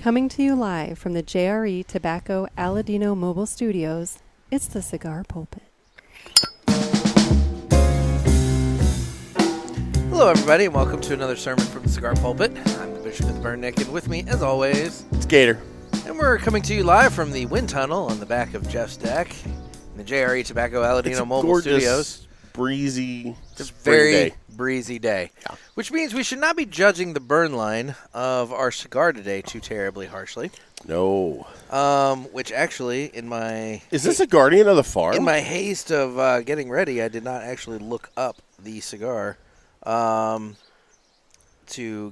Coming to you live from the JRE Tobacco Aladino Mobile Studios, it's the Cigar Pulpit. Hello, everybody, and welcome to another sermon from the Cigar Pulpit. I'm the Bishop of the Burnneck, and with me, as always, it's Gator. And we're coming to you live from the wind tunnel on the back of Jeff's deck in the JRE Tobacco Aladino Mobile Studios. Breezy, it's a very day. breezy day, yeah. Which means we should not be judging the burn line of our cigar today too terribly harshly. No. Which actually, in my... Is this a Guardian of the Farm? In my haste of getting ready, I did not actually look up the cigar to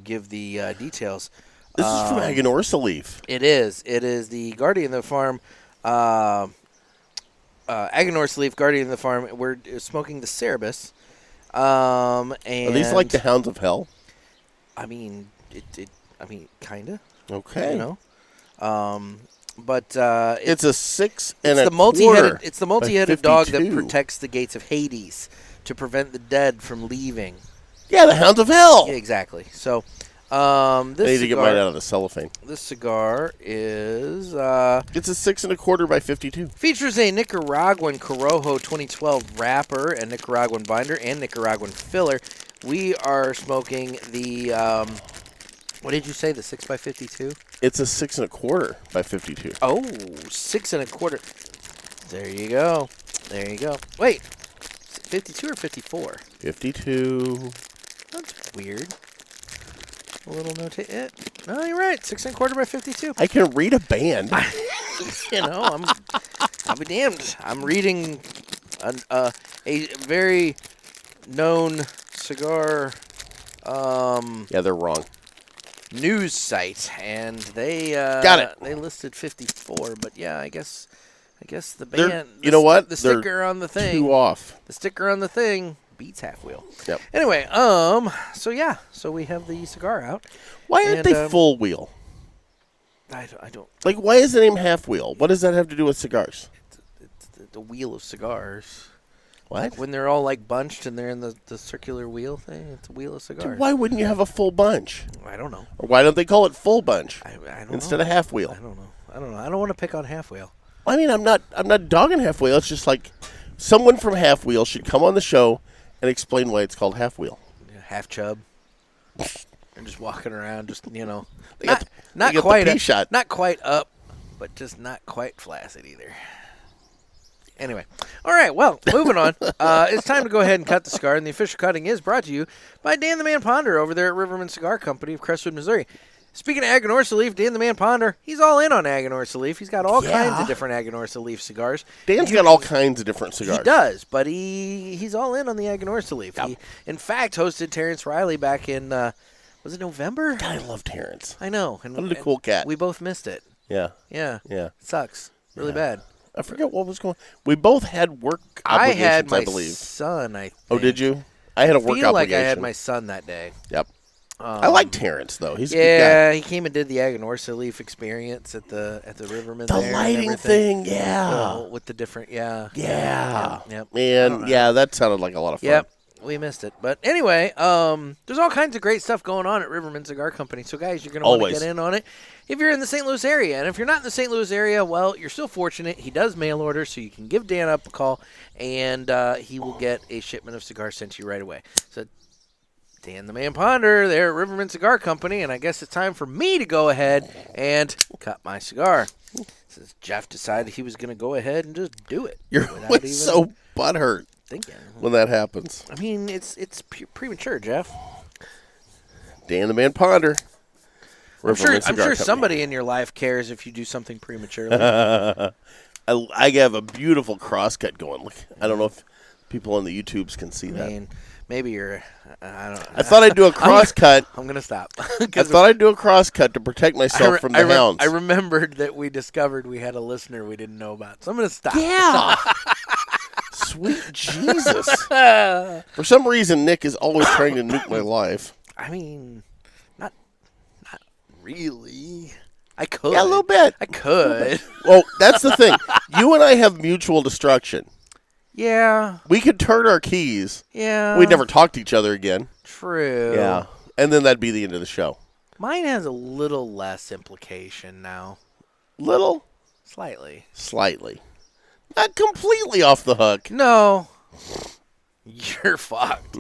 give the details. This is from Aganorsa Leaf. It is. It is the Guardian of the Farm... Aganorsa Leaf, Guardian of the Farm. We're smoking the Cerberus. And are these like the Hounds of Hell? I mean, kinda. Okay. You know, but it's a 6 and it's a the multi-headed. quarter. It's the multi-headed dog that protects the gates of Hades to prevent the dead from leaving. Yeah, the Hounds of Hell. Yeah, exactly. So. This I need to get mine out of the cellophane. This cigar is... it's a 6 and a quarter by 52. Features a Nicaraguan Corojo 2012 wrapper, a Nicaraguan binder, and Nicaraguan filler. We are smoking the... what did you say, the 6 by 52? It's a 6 and a quarter by 52. Oh, 6 and a quarter. There you go. There you go. Wait, 52 or 54? 52. That's weird. A little note. No, you're right. 6 and a quarter by 52. I can read a band. I'll be damned. I'm reading a very known cigar. Yeah, they're wrong. News site, and they got it. They listed 54, but yeah, I guess the band. You know what? The sticker on the thing. Two off. The sticker on the thing. Beats half wheel. Yep. Anyway, so we have the cigar out. Why aren't they full wheel? I don't. Like, why is the name half wheel? What does that have to do with cigars? It's the wheel of cigars. What? Like when they're all like bunched and they're in the circular wheel thing, it's a wheel of cigars. Dude, why wouldn't you have a full bunch? I don't know. Or why don't they call it full bunch I don't instead know. of half wheel? I don't know. I don't want to pick on half wheel. I mean, I'm not dogging half wheel. It's just like someone from half wheel should come on the show and explain why it's called half wheel. Yeah, half chub. And just walking around, just not quite the shot. Not quite up, but just not quite flaccid either. Anyway, all right. Well, moving on. It's time to go ahead and cut the cigar, and the official cutting is brought to you by Dan the Man Ponder over there at Riverman Cigar Company of Crestwood, Missouri. Speaking of Aganorsa Leaf, Dan the Man Ponder, he's all in on Aganorsa Leaf. He's got all kinds of different Aganorsa Leaf cigars. Dan's got all kinds of different cigars. He does, but he's all in on the Aganorsa Leaf. Yep. He, in fact, hosted Terrence Riley back in, was it November? God, I love Terrence. I know. What a cool cat. We both missed it. Yeah. Yeah. Yeah. It sucks. Really bad. I forget what was going on. We both had work obligations, I had my I believe. son, I think. Oh, did you? I had a work obligation. I feel like I had my son that day. Yep. I like Terrence, though. He's a good guy. Yeah, he came and did the Aganorsa Leaf experience at the Riverman. The lighting thing, yeah. With the different, yeah. Yep. Man, yeah, that sounded like a lot of fun. Yep. We missed it. But anyway, there's all kinds of great stuff going on at Riverman Cigar Company. So, guys, you're going to want to get in on it if you're in the St. Louis area. And if you're not in the St. Louis area, well, you're still fortunate. He does mail order, so you can give Dan up a call, and he will get a shipment of cigars sent to you right away. So, Dan the Man Ponder there at Riverman Cigar Company, and I guess it's time for me to go ahead and cut my cigar. Since Jeff decided he was going to go ahead and just do it. You're always so butthurt when that happens. I mean, it's premature, Jeff. Dan the Man Ponder. I'm sure somebody in your life cares if you do something prematurely. I have a beautiful crosscut going. Look, I don't know if people on the YouTubes can see that. I mean, maybe you're. I don't know. I thought I'd do a crosscut. I'm gonna stop. I thought I'd do a crosscut to protect myself from the hounds. I remembered that we discovered we had a listener we didn't know about, so I'm gonna stop. Yeah. Sweet Jesus. For some reason, Nick is always trying to nuke my life. I mean, not really. I could. Yeah, a little bit. I could. Well, that's the thing. You and I have mutual destruction. Yeah. We could turn our keys. Yeah. We'd never talk to each other again. True. Yeah. And then that'd be the end of the show. Mine has a little less implication now. Little? Slightly. Not completely off the hook. No. You're fucked.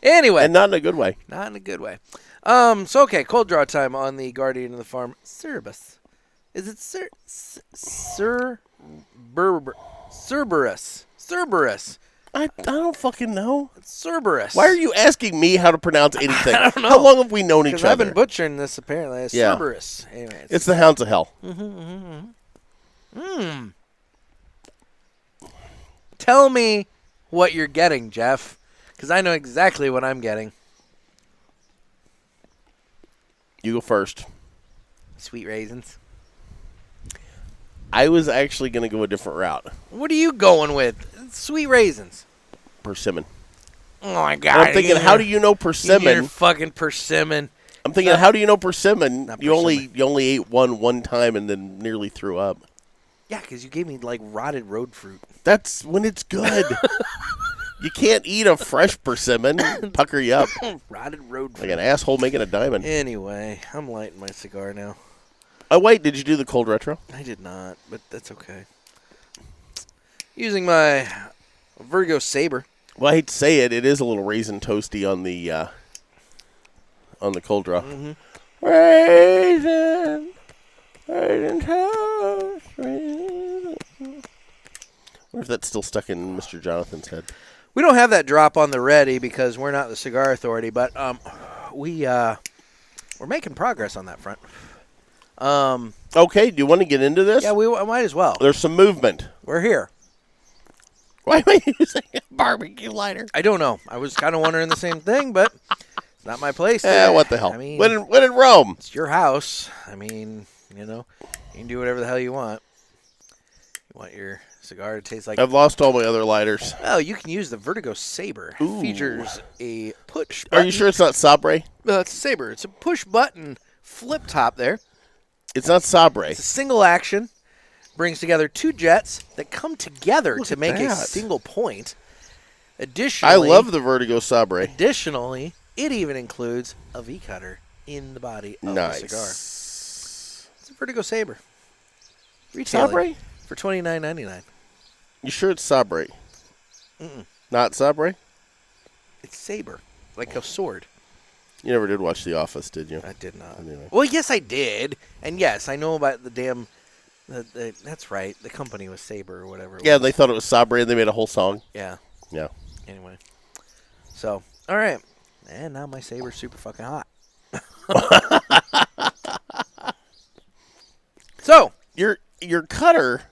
Anyway. And not in a good way. Not in a good way. Okay, cold draw time on the Guardian of the Farm Cerberus. Is it Cerberus? Cerberus. I don't fucking know. It's Cerberus. Why are you asking me how to pronounce anything? I don't know. How long have we known each other? Because I've been butchering this, apparently. It's Cerberus. Anyway, it's the Hounds of Hell. Tell me what you're getting, Jeff, because I know exactly what I'm getting. You go first. Sweet raisins. I was actually going to go a different route. What are you going with? Sweet raisins. Persimmon. Oh, my God. And I'm thinking, how do you know persimmon? You're fucking persimmon. I'm thinking, how do you know persimmon? Not You only ate one time and then nearly threw up. Yeah, because you gave me, like, rotted road fruit. That's when it's good. You can't eat a fresh persimmon. Pucker you up. Rotted road fruit. Like an asshole making a diamond. Anyway, I'm lighting my cigar now. Oh, wait, did you do the cold retro? I did not, but that's okay. Using my Virgo Saber. Well, I hate to say it, it is a little raisin toasty on the cold draw. Raisin toast. Raisin. Wonder if that's still stuck in Mr. Jonathan's head. We don't have that drop on the ready because we're not the Cigar Authority, but we're making progress on that front. Okay, do you want to get into this? Yeah, we might as well. There's some movement. We're here. Why am I using a barbecue lighter? I don't know. I was kind of wondering the same thing, but it's not my place. What the hell? I mean, when in Rome? It's your house. I mean, you can do whatever the hell you want. You want your cigar to taste like... I've lost all my other lighters. Oh, you can use the Vertigo Saber. Ooh. Features a push button. Are you sure it's not Sabre? No, it's a Saber. It's a push button flip top there. It's not Sabre. It's a single action. Brings together two jets that come together to make a single point. Additionally, I love the Vertigo Sabre. Additionally, it even includes a V-cutter in the body of the cigar. It's a Vertigo Saber. Retailing Sabre? for $29.99. You sure it's Sabre? Mm-mm. Not Sabre? It's Saber, like a sword. You never did watch The Office, did you? I did not. Anyway. Well, yes, I did. And yes, I know about the damn... that's right. The company was Saber or whatever. Yeah, they thought it was Sabre and they made a whole song. Yeah. Yeah. Anyway. So, all right. And now my Saber's super fucking hot. So. Your cutters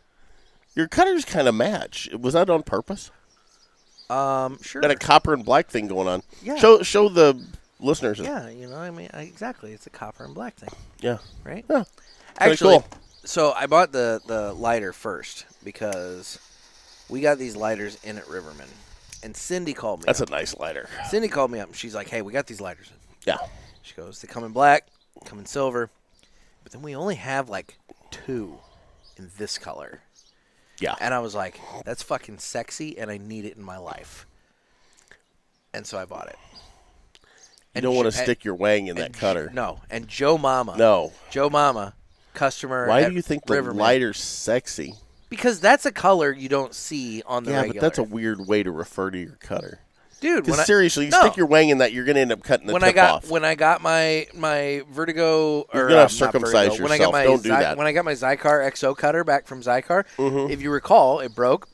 kind of match. Was that on purpose? Sure. Got a copper and black thing going on. Yeah. Show the listeners. Yeah, exactly. It's a copper and black thing. Yeah. Right? Yeah. Actually, cool. So I bought the lighter first because we got these lighters in at Riverman. And Cindy called me That's up. a nice lighter. Cindy called me up and she's like, hey, we got these lighters in. Yeah. She goes, they come in black, come in silver, but then we only have like 2 in this color. Yeah. And I was like, that's fucking sexy and I need it in my life. And so I bought it. You don't want to stick your wang in that cutter. No. And Joe Mama. No. Joe Mama, customer Why at do you think the Riverman. lighter's sexy? Because that's a color you don't see on the regular. Yeah, but that's a weird way to refer to your cutter. Dude, Because seriously, you stick your wang in that, you're going to end up cutting the tip off. When I got my Vertigo... You're going to circumcise yourself. Don't do that. When I got my Zycar XO cutter back from Zycar, if you recall, it broke.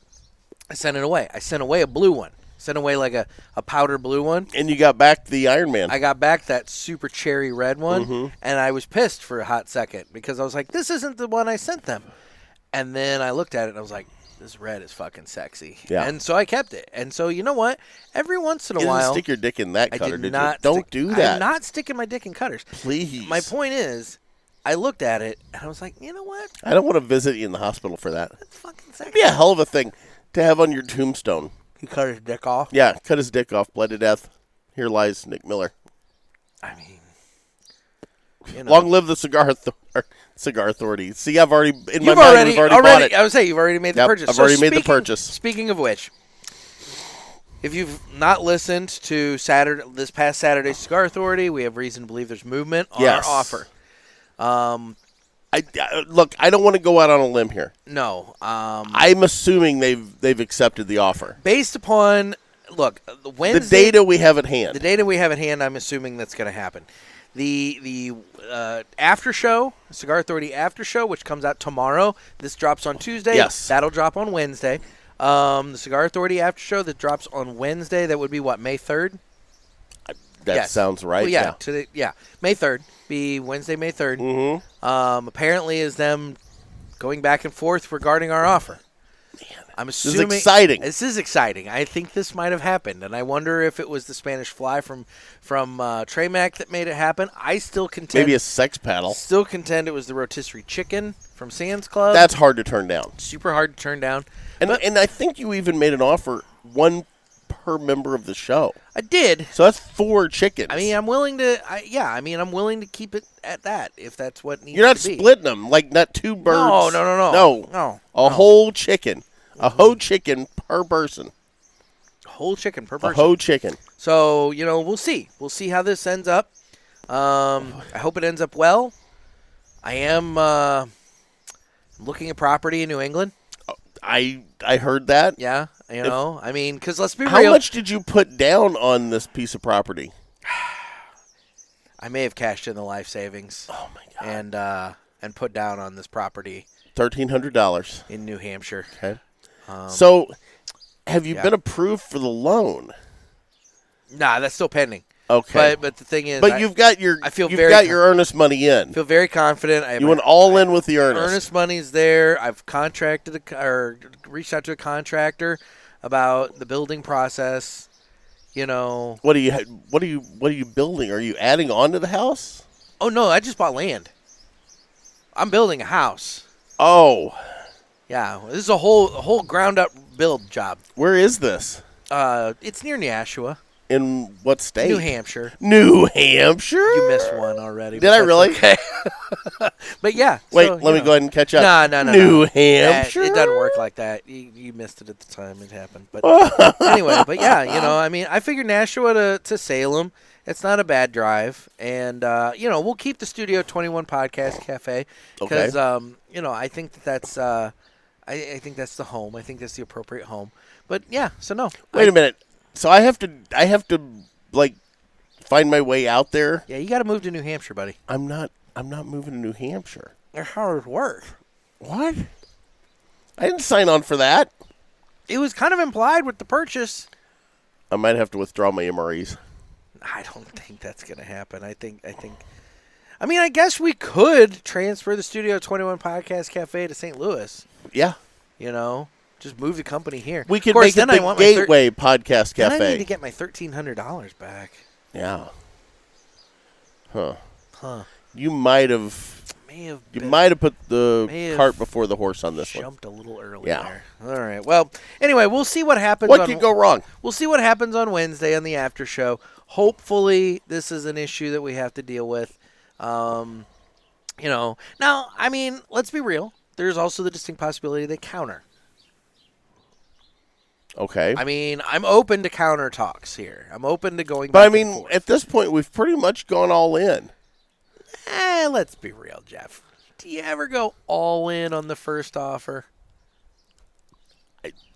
I sent it away. I sent away a blue one. Sent away like a powder blue one. And you got back the Iron Man. I got back that super cherry red one, and I was pissed for a hot second because I was like, this isn't the one I sent them. And then I looked at it, and I was like, this red is fucking sexy. Yeah. And so I kept it. And so, you know what? Every once in a You while... didn't stick your dick in that cutter, did you? Not Don't do that. I'm not sticking my dick in cutters. Please. My point is, I looked at it, and I was like, you know what? I don't want to visit you in the hospital for that. That's fucking sexy. It'd be a hell of a thing to have on your tombstone. He cut his dick off? Yeah, cut his dick off, bled to death. Here lies Nick Miller. I mean... You know. Long live the Cigar Authority. See, I've already, in my mind, we've already bought it. I would say, you've already made the purchase. I've already made the purchase. Speaking of which, If you've not listened to this past Saturday's Cigar Authority, we have reason to believe there's movement on our offer. Look, I don't want to go out on a limb here. No. I'm assuming they've accepted the offer. Based upon, Wednesday, the data we have at hand. The data we have at hand, I'm assuming that's going to happen. The after show, Cigar Authority after show, which comes out tomorrow. This drops on Tuesday. Yes. That'll drop on Wednesday. The Cigar Authority after show that drops on Wednesday, that would be what, May 3rd? That sounds right. Well, May 3rd. Be Wednesday, May 3rd. Mm-hmm. Apparently is them going back and forth regarding our offer. Man, I'm assuming this is exciting. This is exciting. I think this might have happened, and I wonder if it was the Spanish Fly from Trey Mac that made it happen. I still contend. Maybe a sex paddle. Still contend it was the rotisserie chicken from Sam's Club. That's hard to turn down. Super hard to turn down. And I think you even made an offer, one per member of the show. I did. So that's 4 chickens. I mean, I'm willing to. I'm willing to keep it at that if that's what needs. You're not to be. splitting them like not 2 birds. No. A whole chicken, a whole chicken per person. Whole chicken per person. A whole chicken. So we'll see. We'll see how this ends up. I hope it ends up well. I am looking at property in New England. I heard that. Yeah, I mean, because let's be real. How much did you put down on this piece of property? I may have cashed in the life savings. Oh my god! And put down on this property $1,300 in New Hampshire. Okay. So, have you been approved for the loan? Nah, that's still pending. Okay. But the thing is, you've got your your earnest money in. I feel very confident. You went all in with the earnest. Earnest money's there. I've reached out to a contractor about the building process. What are you building? Are you adding on to the house? Oh no, I just bought land. I'm building a house. Oh. Yeah, this is a whole ground up build job. Where is this? It's near Nashua. In what state? New Hampshire. New Hampshire? You missed one already. Did I really? Okay. But yeah. Wait, let me go ahead and catch up. No. New Hampshire? It doesn't work like that. You missed it at the time it happened. But anyway, I mean, I figured Nashua to Salem. It's not a bad drive. And, we'll keep the Studio 21 Podcast Cafe. Because, I think that's I think that's the home. I think that's the appropriate home. But, yeah, so no. Wait a minute. So I have to find my way out there. Yeah, you got to move to New Hampshire, buddy. I'm not moving to New Hampshire. That's how it works. What? I didn't sign on for that. It was kind of implied with the purchase. I might have to withdraw my MREs. I don't think that's going to happen. I mean, I guess we could transfer the Studio 21 Podcast Cafe to St. Louis. Yeah. Just move the company here. We could make it the Gateway Podcast Cafe. Then I need to get my $1,300 back. Yeah. Huh. You might have put the cart before the horse on this one. Jumped a little early there. All right. Well, anyway, we'll see what happens. What could go wrong? We'll see what happens on Wednesday on the after show. Hopefully, this is an issue that we have to deal with. Now, I mean, let's be real. There's also the distinct possibility they counter. Okay. I mean, I'm open to counter talks here. I'm open to going back. But I mean, at this point, we've pretty much gone all in. Let's be real, Jeff. Do you ever go all in on the first offer?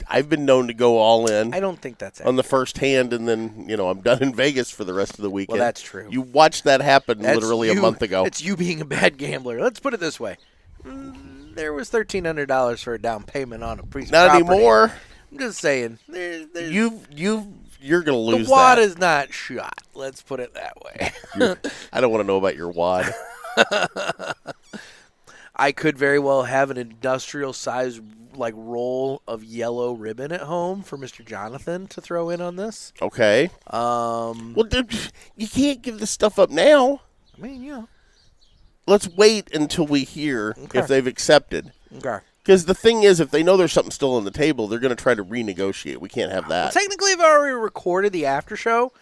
I've been known to go all in. I don't think that's on the first hand, and then I'm done in Vegas for the rest of the weekend. Well, that's true. You watched that happen literally a month ago. It's you being a bad gambler. Let's put it this way: there was $1,300 for a down payment on a piece of property. Not anymore. I'm just saying. You're going to lose. The wad is not shot. Let's put it that way. I don't want to know about your wad. I could very well have an industrial size roll of yellow ribbon at home for Mr. Jonathan to throw in on this. Okay. Well, dude, you can't give this stuff up now. I mean, Let's wait until we hear if they've accepted. Okay. Because the thing is, if they know there's something still on the table, they're going to try to renegotiate. We can't have that. Well, technically, if I already recorded the after show,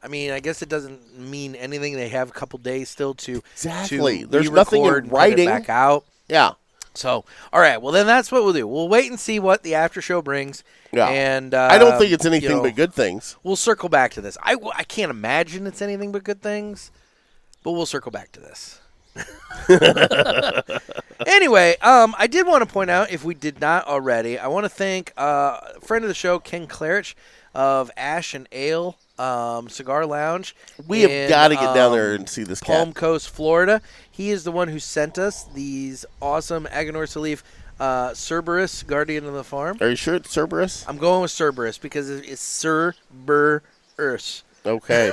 I mean, I guess it doesn't mean anything. They have a couple days still to exactly. To there's nothing in writing. Back out. Yeah. So, all right. Well, then that's what we'll do. We'll wait and see what the after show brings. Yeah. And I don't think it's anything but good things. We'll circle back to this. I can't imagine it's anything but good things, but we'll circle back to this. Anyway, I did want to point out, if we did not already, I want to thank a friend of the show, Ken Clarich of Ash and Ale Cigar Lounge. We have got to get down there and see this Palm cat. Coast, Florida. He is the one who sent us these awesome Aganorsa Leaf Cerberus, Guardian of the Farm. Are you sure it's Cerberus? I'm going with Cerberus because it's Cerberus. Okay.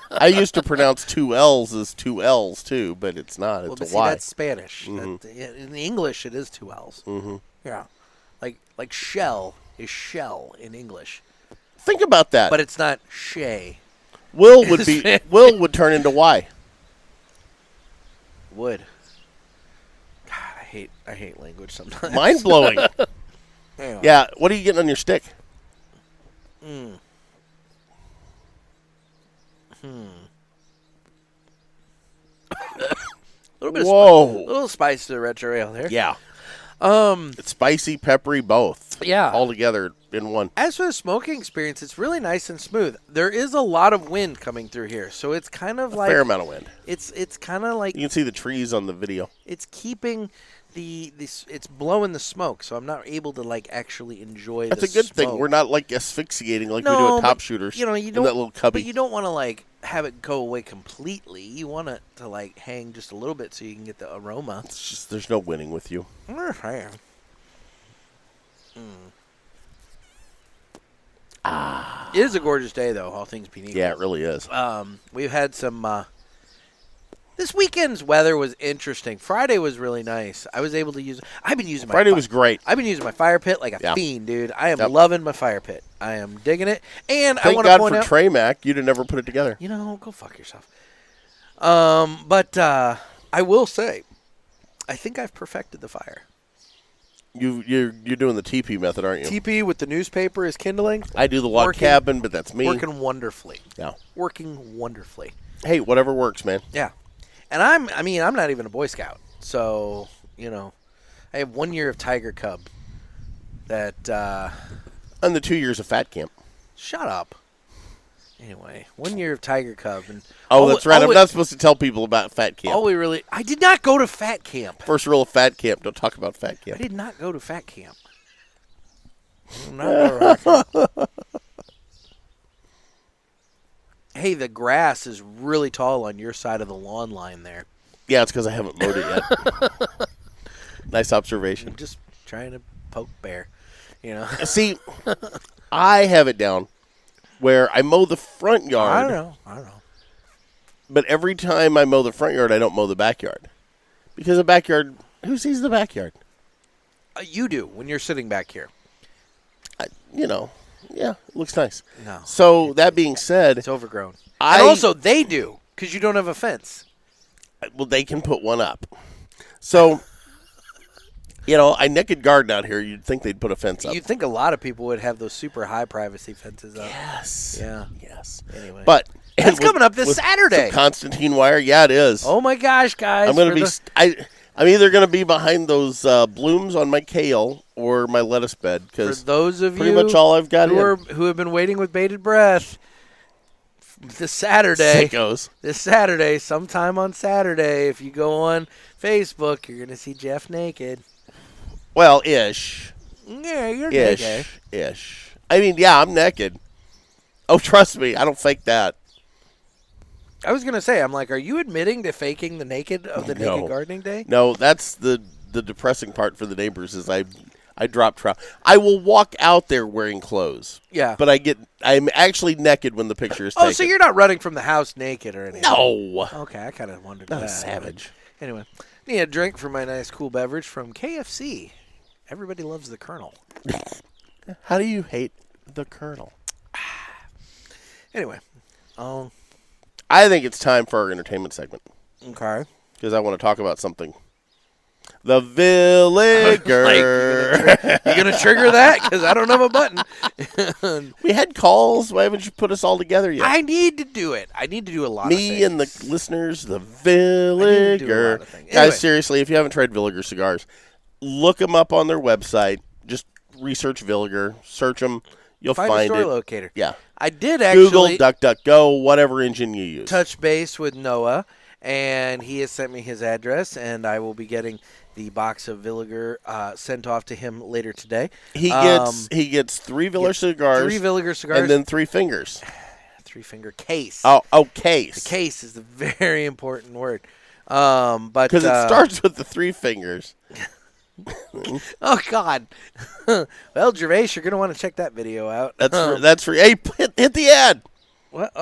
I used to pronounce two L's as two L's too, but it's not. It's a Y. That's Spanish. Mm-hmm. In English, it is two L's. Mm-hmm. Yeah, like shell is shell in English. Think about that. But it's not Shay. Will would turn into Y. Would. God, I hate language sometimes. Mind blowing. Anyway. Yeah. What are you getting on your stick? A little bit Whoa. little spice to the retro ale there. Yeah. It's spicy, peppery, both. Yeah. All together in one. As for the smoking experience, it's really nice and smooth. There is a lot of wind coming through here, so it's kind of like fair amount of wind. It's kind of like you can see the trees on the video. It's keeping it's blowing the smoke, so I'm not able to like actually enjoy. That's the a good smoke. thing. We're not like asphyxiating like we do at Top Shooters. You in that little cubby. But you don't want to like have it go away completely. You want it to like hang just a little bit so you can get the aroma. It's just there's no winning with you. It is a gorgeous day, though, all things being equal. Yeah, it really is. We've had some. This weekend's weather was interesting. Friday was really nice. I was able to use. I've been using my Friday was great. I've been using my fire pit like a fiend, dude. I am loving my fire pit. I am digging it. And Thank I want to God point for out, Trey Mac, you'd have never put it together. you know, go fuck yourself. But I will say, I think I've perfected the fire. You're doing the TP method, aren't you? TP with the newspaper is kindling. I do the log cabin, but that's me. Working wonderfully. Yeah. Working wonderfully. Hey, whatever works, man. Yeah. And I'm not even a Boy Scout. So, you know, I have 1 year of Tiger Cub that And the 2 years of Fat Camp. Shut up. Anyway, 1 year of Tiger Cub and that's right. I'm not supposed to tell people about Fat Camp. I did not go to Fat Camp. First rule of Fat Camp, don't talk about Fat Camp. I did not go to Fat Camp. I did not go to Fat Camp. Hey, the grass is really tall on your side of the lawn line there. Yeah, it's because I haven't mowed it yet. Nice observation. I'm just trying to poke bear, you know. See, I have it down where I mow the front yard. I don't know. But every time I mow the front yard, I don't mow the backyard. Because the backyard, who sees the backyard? You do when you're sitting back here. Yeah, it looks nice. No. So, that being said. It's overgrown. And also, they do, because you don't have a fence. Well, they can put one up. So, I naked garden out here. You'd think they'd put a fence up. You'd think a lot of people would have those super high privacy fences up. Yes. Yeah. Yes. Anyway. But that's coming up this Saturday. Constantine wire. Yeah, it is. Oh, my gosh, guys. I'm going to be... I'm either going to be behind those blooms on my kale or my lettuce bed. For those of pretty you much all I've got who have been waiting with bated breath, this Saturday, sometime on Saturday, if you go on Facebook, you're going to see Jeff naked. Well, ish. Yeah, you're naked. Ish. I mean, yeah, I'm naked. Oh, trust me, I don't fake that. I was going to say, I'm like, are you admitting to faking the naked of the naked gardening day? No, that's the depressing part for the neighbors is I drop trout. I will walk out there wearing clothes. Yeah. But I'm actually naked when the picture is taken. Oh, so you're not running from the house naked or anything? No. Okay, I kind of wondered not that. A savage. Anyway, need a drink for my nice cool beverage from KFC. Everybody loves the Colonel. How do you hate the Colonel? Anyway, I think it's time for our entertainment segment. Okay. Because I want to talk about something The Villiger. You gonna trigger that? Because I don't have a button. We had calls. Why haven't you put us all together yet? I need to do it. I need to do a lot of things. Me and the listeners, the Villiger. Anyway. Guys, seriously, if you haven't tried Villiger cigars, look them up on their website. Just research Villiger. Search them. You'll find a store it. locator. Yeah. I did actually Google, DuckDuckGo, whatever engine you use. touch base with Noah, and he has sent me his address, and I will be getting the box of Villiger sent off to him later today. He gets 3 Villiger cigars. 3 Villiger cigars. And then 3 fingers. 3-finger case. Oh, case. The case is the very important word. But because it starts with the 3 fingers. Oh God! Well, Gervais, you're gonna want to check that video out. That's for hey, hit the ad. What?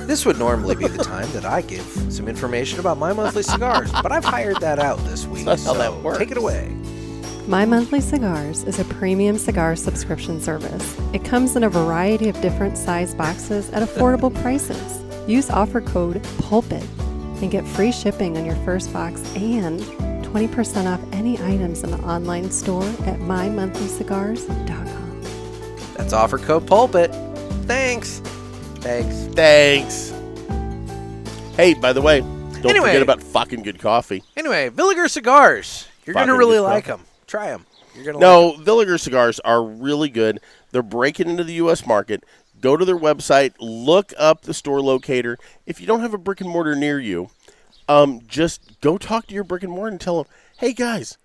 This would normally be the time that I give some information about My Monthly Cigars, but I've hired that out this week. That's how that works. Take it away. My Monthly Cigars is a premium cigar subscription service. It comes in a variety of different size boxes at affordable prices. Use offer code PULPIT and get free shipping on your first box and 20% off any items in the online store at mymonthlycigars.com. That's offer code PULPIT. Thanks. Hey, by the way, don't forget about fucking good coffee. Anyway, Villiger Cigars. You're going to really like them. Try them. You're gonna like them. Villiger cigars are really good. They're breaking into the U.S. market. Go to their website. Look up the store locator. If you don't have a brick and mortar near you, just go talk to your brick and mortar and tell them, hey, guys,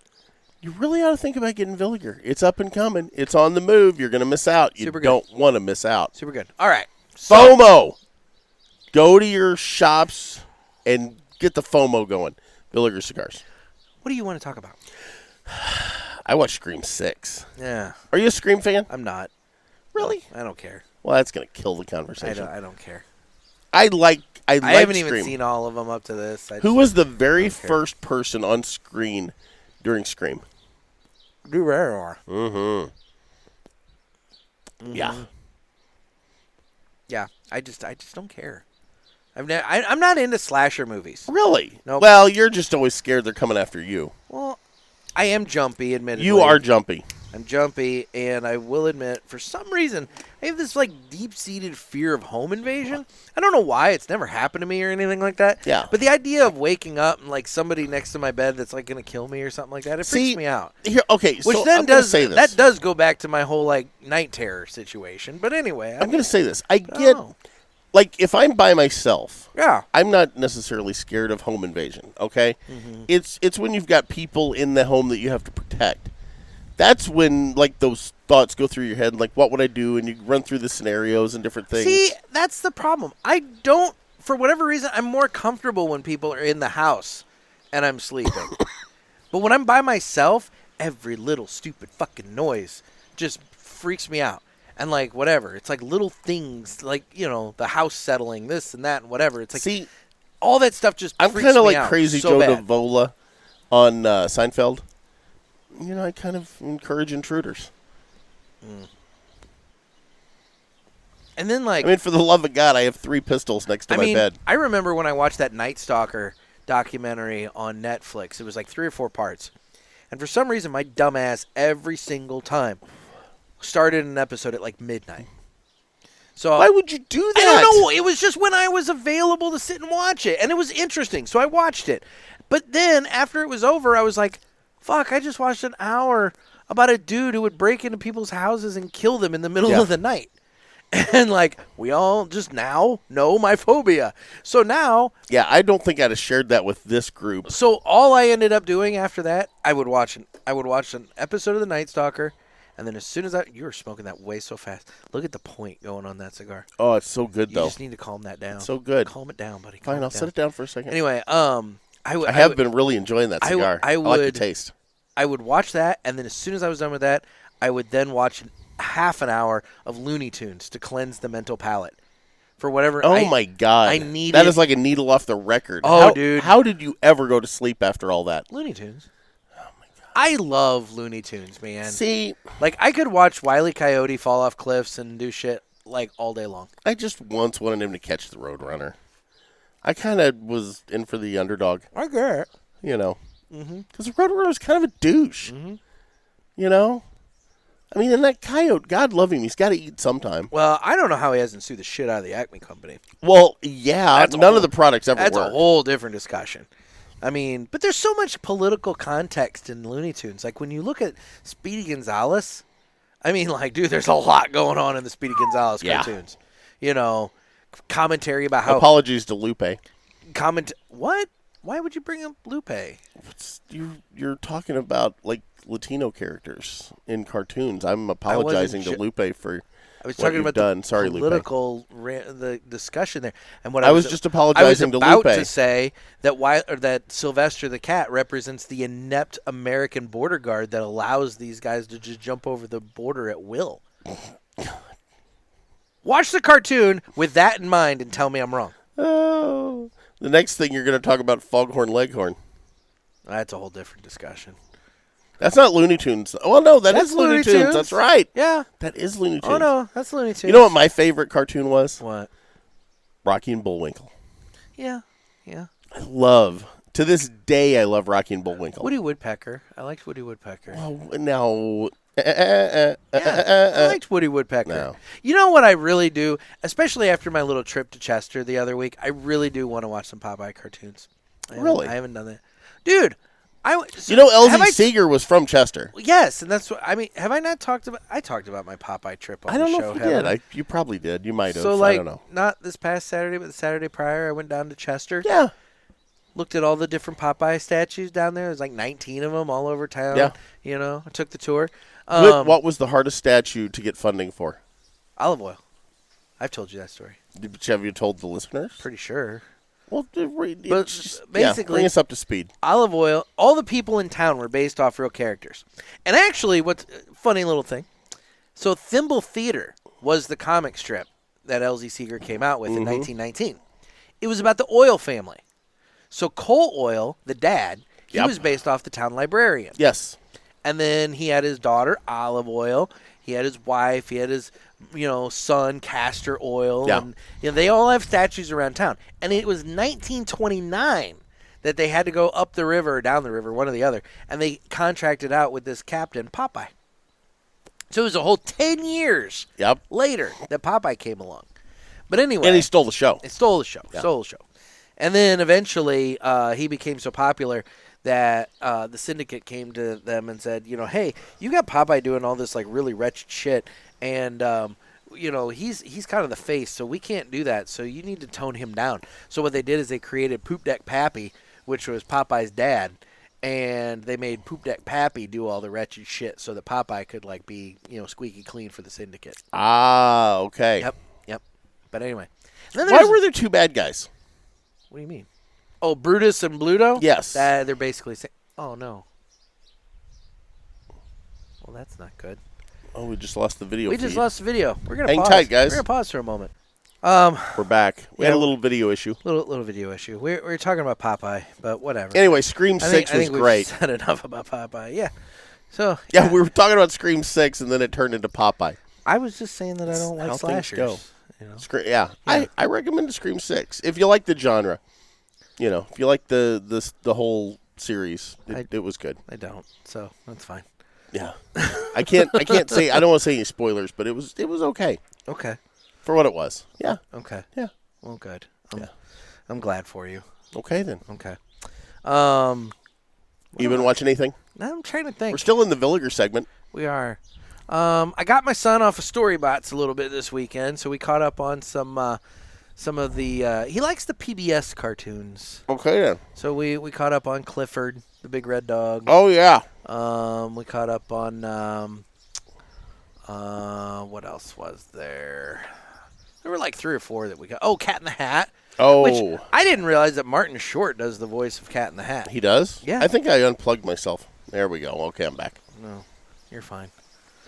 you really ought to think about getting Villiger. It's up and coming. It's on the move. You're going to miss out. You don't want to miss out. Super good. All right. FOMO. Go to your shops and get the FOMO going. Villiger cigars. What do you want to talk about? I watched Scream 6. Yeah. Are you a Scream fan? I'm not. Really? No, I don't care. Well, that's going to kill the conversation. I don't care. I haven't Scream. even seen all of them up to this. Who was the very first person on screen during Scream? Drew Barrymore. Mm-hmm. Yeah. Yeah. I just don't care. I'm not into slasher movies. Really? Nope. Well, you're just always scared they're coming after you. Well, I am jumpy, admittedly. You are jumpy. I'm jumpy, and I will admit, for some reason, I have this deep-seated fear of home invasion. I don't know why. It's never happened to me or anything like that. Yeah. But the idea of waking up and somebody next to my bed that's going to kill me or something like that, it freaks me out. Okay, Which so then I'm going to say this. That does go back to my whole night terror situation. But anyway, I'm going to say this. I get if I'm by myself, yeah, I'm not necessarily scared of home invasion. Okay, it's when you've got people in the home that you have to protect. That's when those thoughts go through your head, what would I do? And you run through the scenarios and different things. See, that's the problem. I don't, for whatever reason, I'm more comfortable when people are in the house and I'm sleeping. But when I'm by myself, every little stupid fucking noise just freaks me out. And whatever, it's little things, the house settling, this and that and whatever. It's see, all that stuff just I'm freaks me out. kind of like Crazy so Joe bad. Davola on Seinfeld. I kind of encourage intruders. And then for the love of God, I have 3 pistols next to my bed. I remember when I watched that Night Stalker documentary on Netflix. It was 3 or 4 parts. And for some reason, my dumbass every single time started an episode at midnight. So why would you do that? I don't know. It was just when I was available to sit and watch it. And it was interesting. So I watched it. But then after it was over, I was like, fuck, I just watched an hour about a dude who would break into people's houses and kill them in the middle of the night. And we all just now know my phobia. So now. Yeah, I don't think I'd have shared that with this group. So all I ended up doing after that, I would watch an episode of The Night Stalker. And then as soon as you were smoking that way so fast. Look at the point going on that cigar. Oh, it's so good, though. You just need to calm that down. It's so good. Calm it down, buddy. Fine, I'll set it down for a second. Anyway, I have been really enjoying that cigar. I like the taste. I would watch that, and then as soon as I was done with that, I would then watch half an hour of Looney Tunes to cleanse the mental palate. For whatever. Oh, my God. I needed. That is like a needle off the record. Oh, dude. How did you ever go to sleep after all that? Looney Tunes. I love Looney Tunes, man. See, I could watch Wile E. Coyote fall off cliffs and do shit all day long. I just once wanted him to catch the Roadrunner. I kind of was in for the underdog. I get it. You know. Because the Roadrunner is kind of a douche. You know? I mean, and that coyote, God love him, he's got to eat sometime. Well, I don't know how he hasn't sued the shit out of the Acme Company. Well, yeah, none of the products ever worked. That's a whole different discussion. I mean, but there's so much political context in Looney Tunes. Like, when you look at Speedy Gonzales, I mean, like, dude, there's a lot going on in the Speedy Gonzales cartoons. You know, commentary about how... Apologies to Lupe. What? Why would you bring up Lupe? You're talking about, like, Latino characters in cartoons. I'm apologizing to Lupe for I was talking about the Sorry, political the discussion there, and what I was just apologizing to Lupe. I was about to say that Sylvester the cat represents the inept American border guard that allows these guys to just jump over the border at will. Watch the cartoon with that in mind and tell me I'm wrong. Oh, the next thing you're going to talk about Foghorn Leghorn. That's a whole different discussion. That's not Looney Tunes. Well, no, that's Looney Tunes. That's right. Yeah. That is Looney Tunes. Oh, no, that's Looney Tunes. You know what my favorite cartoon was? What? Rocky and Bullwinkle. Yeah. To this day, I love Rocky and Bullwinkle. Woody Woodpecker. I liked Woody Woodpecker. Oh, no. I liked Woody Woodpecker. No. You know what I really do, especially after my little trip to Chester the other week, I really do want to watch some Popeye cartoons. Really? I haven't done that. Dude, LZ Seeger was from Chester. Yes, and that's what I mean. Have I not talked about? I talked about my Popeye trip on the show. I don't know if you did. You probably did. You might have. So, I don't know. Not this past Saturday, but the Saturday prior, I went down to Chester. Yeah. Looked at all the different Popeye statues down there. There's like 19 of them all over town. Yeah. You know, I took the tour. What was the hardest statue to get funding for? Olive oil. I've told you that story. Have you told the listeners? Pretty sure. Well, basically, bring us up to speed. Olive oil, all the people in town were based off real characters. And actually, what's a funny little thing, so Thimble Theater was the comic strip that LZ Seeger came out with in 1919. It was about the oil family. So Cole Oil, the dad, he was based off the town librarian. Yes. And then he had his daughter, Olive Oil. He had his wife. He had his, son, Castor Oil. Yeah. And, they all have statues around town. And it was 1929 that they had to go up the river or down the river, one or the other. And they contracted out with this captain, Popeye. So it was a whole 10 years later that Popeye came along. But anyway. And he stole the show. He stole the show. Yeah. Stole the show. And then eventually he became so popular that the syndicate came to them and said, hey, you got Popeye doing all this like really wretched shit, and he's kind of the face, so we can't do that. So you need to tone him down. So what they did is they created Poop Deck Pappy, which was Popeye's dad, and they made Poop Deck Pappy do all the wretched shit so that Popeye could like be squeaky clean for the syndicate. Ah, okay. Yep. But anyway, why were there two bad guys? What do you mean? Oh, Brutus and Bluto? Yes. They're basically saying, oh, no. Well, that's not good. Oh, we just lost the video feed. Just lost the video. We're going to pause. Hang tight, guys. We're going to pause for a moment. We're back. We had a little video issue. Little video issue. We're talking about Popeye, but whatever. Anyway, Scream 6 was great. We've said enough about Popeye. Yeah. So. Yeah, we were talking about Scream 6, and then it turned into Popeye. I was just saying that I don't like slashers. Go. Yeah. I recommend Scream 6 if you like the genre. If you like the whole series, it was good. I don't, so that's fine. Yeah, I can't say, I don't want to say any spoilers, but it was okay. Okay. For what it was. Yeah. Okay. Yeah. Well, good. I'm glad for you. Okay then. Okay. You been watching anything? I'm trying to think. We're still in the Villiger segment. We are. I got my son off of Storybots a little bit this weekend, so we caught up on some of the he likes the PBS cartoons. Okay then. So we caught up on Clifford, the big red dog. Oh yeah. We caught up on what else was there? There were like 3 or 4 that we got. Oh, Cat in the Hat. Oh. Which I didn't realize that Martin Short does the voice of Cat in the Hat. He does? Yeah. I think I unplugged myself. There we go. Okay, I'm back. No, you're fine.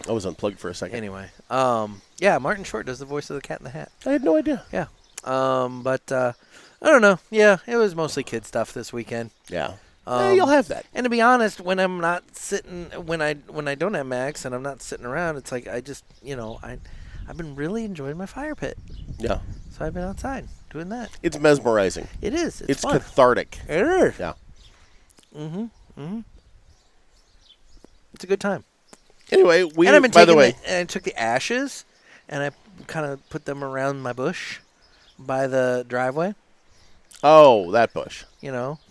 I was unplugged for a second. Anyway, Martin Short does the voice of the Cat in the Hat. I had no idea. Yeah. But I don't know. Yeah, it was mostly kid stuff this weekend. Yeah. You'll have that. And to be honest, when I'm not sitting, when I don't have Max and I'm not sitting around, it's like I just, I've been really enjoying my fire pit. Yeah. So I've been outside. doing that. It's mesmerizing. It is. It's fun. cathartic. It is. Yeah. It's a good time. Anyway, I took the ashes and I kind of put them around my bush by the driveway. Oh, that bush.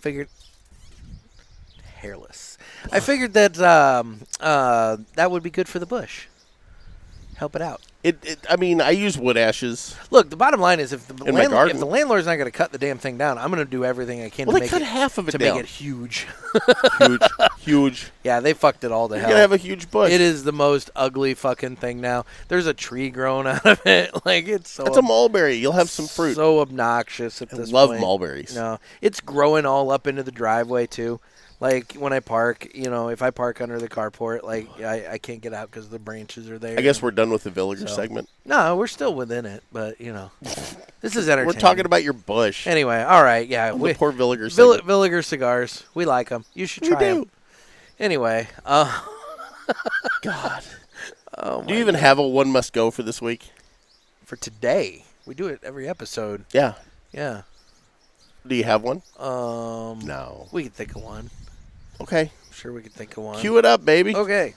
Figured hairless. I figured that that would be good for the bush. Help it out. I use wood ashes. Look, the bottom line is if the garden. landlord's not going to cut the damn thing down, I'm going to do everything I can Well, to they make cut half of it to down. make it huge. Huge. Yeah, they fucked it all to hell. You're going to have a huge bush. It is the most ugly fucking thing now. There's a tree growing out of it. It's so. That's a mulberry. You'll have some fruit. So obnoxious at this point. I love mulberries. No, it's growing all up into the driveway too. Like when I park, if I park under the carport, I can't get out because the branches are there. I guess we're done with the Villiger segment. No, we're still within it, but this is entertaining. We're talking about your bush. Anyway, all right, yeah. The poor Villiger segment. Villiger cigars, we like them. You should try them. Anyway, God. Do you even have a one must go for this week? For today, we do it every episode. Yeah. Yeah. Do you have one? No. We can think of one. Okay. I'm sure we can think of one. Cue it up, baby. Okay.